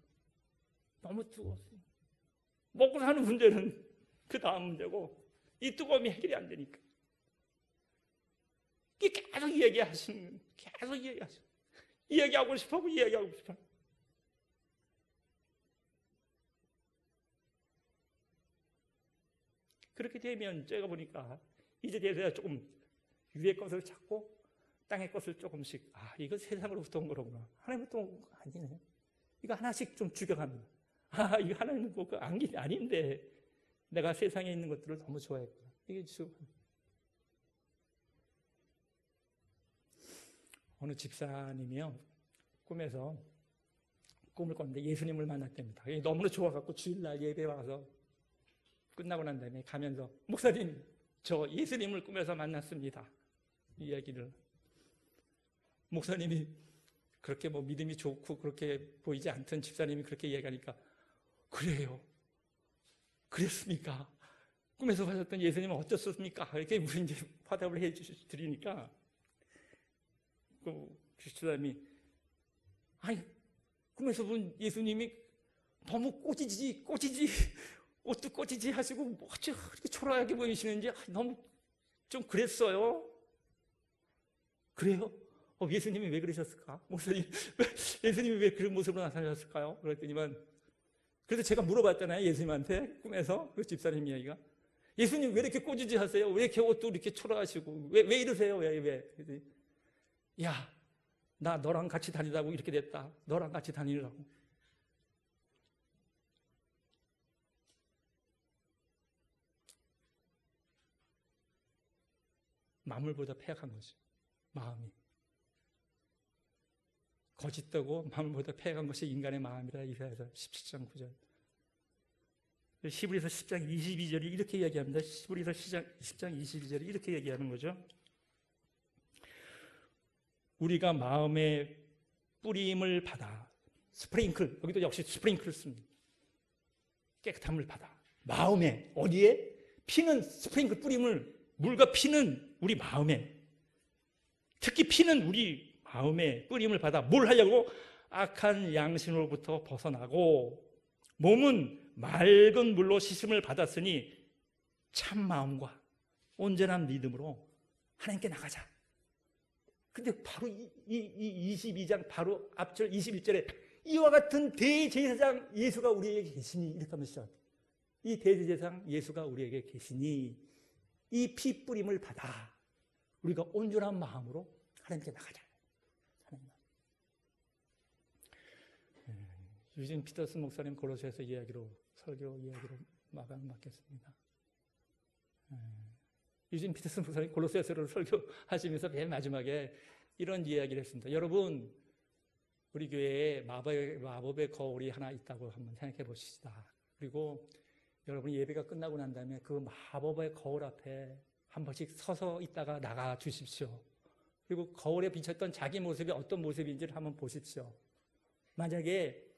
너무 뜨거웠어요. 먹고 사는 문제는 그 다음 문제고 이 뜨거움이 해결이 안 되니까. 이게 계속 이야기하고 싶어. 그렇게 되면 제가 보니까 이제 대해서 조금 위의 것을 찾고 땅의 것을 조금씩 이거 세상으로부터 온 거로구나. 하나님으로부터 온 거 아니네. 이거 하나씩 좀 죽여갑니다. 이거 하나님은 뭐 아닌데 내가 세상에 있는 것들을 너무 좋아했구나. 이게 지금 어느 집사님이요 꿈에서 꿈을 꿨는데 예수님을 만났답니다. 너무나 좋아갖고 주일날 예배 와서 끝나고 난 다음에 가면서 목사님 저 예수님을 꿈에서 만났습니다. 이 이야기를 목사님이 그렇게 뭐 믿음이 좋고 그렇게 보이지 않던 집사님이 그렇게 이야기하니까 그래요. 그랬습니까? 꿈에서 보셨던 예수님은 어떻습니까? 이렇게 우리 이제 화답을 해 드리니까 그 집사님이 꿈에서 본 예수님이 너무 꼬지지 옷도 꼬지지 하시고 뭐 어째 그렇게 초라하게 보이시는지 너무 좀 그랬어요. 그래요? 예수님이 왜 그러셨을까? 목사님, 예수님이 왜 그런 모습으로 나타나셨을까요? 그랬더니만 그래서 제가 물어봤잖아요. 예수님한테 꿈에서 그 집사님 이야기가 예수님 왜 이렇게 꼬지지 하세요? 왜 이렇게 옷도 이렇게 초라하시고 왜 이러세요? 왜? 그랬더니 야, 나 너랑 같이 다니다고 이렇게 됐다. 너랑 같이 다니려고. 마물보다 패악한 거지. 마음이. 거짓되고 마물보다 패악한 것이 인간의 마음이라 이사야서 17장 9절. 히브리서 10장 22절이 이렇게 이야기합니다. 히브리서 10장 22절이 이렇게 얘기하는 거죠. 우리가 마음의 뿌림을 받아 스프링클, 여기도 역시 스프링클 씁니다. 깨끗함을 받아 마음에 어디에? 피는 스프링클 뿌림을 물과 피는 우리 마음에 특히 피는 우리 마음에 뿌림을 받아 뭘 하려고? 악한 양심으로부터 벗어나고 몸은 맑은 물로 씻음을 받았으니 참 마음과 온전한 믿음으로 하나님께 나가자. 근데 바로 이 22장 바로 앞절 21절에 이와 같은 대제사장 예수가 우리에게 계시니 이렇게 하면서 이 대제사장 예수가 우리에게 계시니 이 피 뿌림을 받아 우리가 온전한 마음으로 하나님께 나가자. 유진 피터슨 목사님 골로새서 설교 이야기로 마감 맡겠습니다. 유진 피터슨 목사님 골로새서를 설교하시면서 맨 마지막에 이런 이야기를 했습니다. 여러분, 우리 교회에 마법의 거울이 하나 있다고 한번 생각해 보시다. 그리고 여러분이 예배가 끝나고 난 다음에 그 마법의 거울 앞에 한 번씩 서서 있다가 나가 주십시오. 그리고 거울에 비쳤던 자기 모습이 어떤 모습인지를 한번 보십시오. 만약에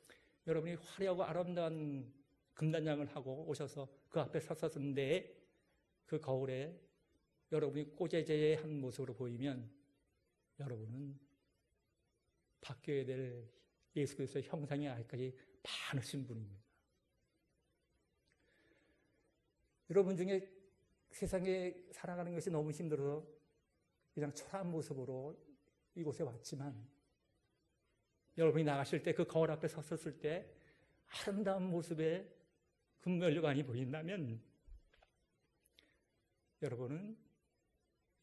여러분이 화려하고 아름다운 금단장을 하고 오셔서 그 앞에 섰었는데 그 거울에 여러분이 꼬재재한 모습으로 보이면 여러분은 바뀌어야 될 예수 그리스도의 형상의 아직까지 많으신 분입니다. 여러분 중에 세상에 살아가는 것이 너무 힘들어서 그냥 초라한 모습으로 이곳에 왔지만 여러분이 나가실 때 그 거울 앞에 섰을 때 아름다운 모습의 금면류관이 보인다면 여러분은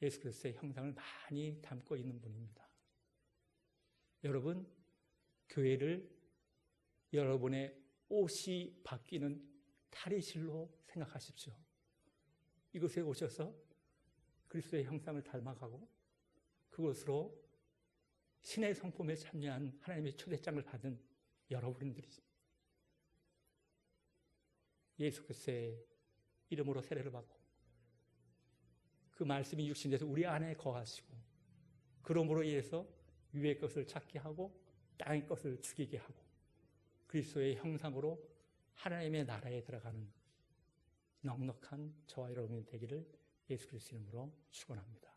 예수 그리스도의 형상을 많이 담고 있는 분입니다. 여러분, 교회를 여러분의 옷이 바뀌는 탈의실로 생각하십시오. 이곳에 오셔서 그리스도의 형상을 닮아가고 그곳으로 신의 성품에 참여한 하나님의 초대장을 받은 여러분들이십니다. 예수 그리스도의 이름으로 세례를 받고 그 말씀이 육신돼서 우리 안에 거하시고 그러므로 인해서 위의 것을 찾게 하고 땅의 것을 죽이게 하고 그리스도의 형상으로 하나님의 나라에 들어가는 넉넉한 저와 여러분이 되기를 예수 그리스도 이름으로 축원합니다.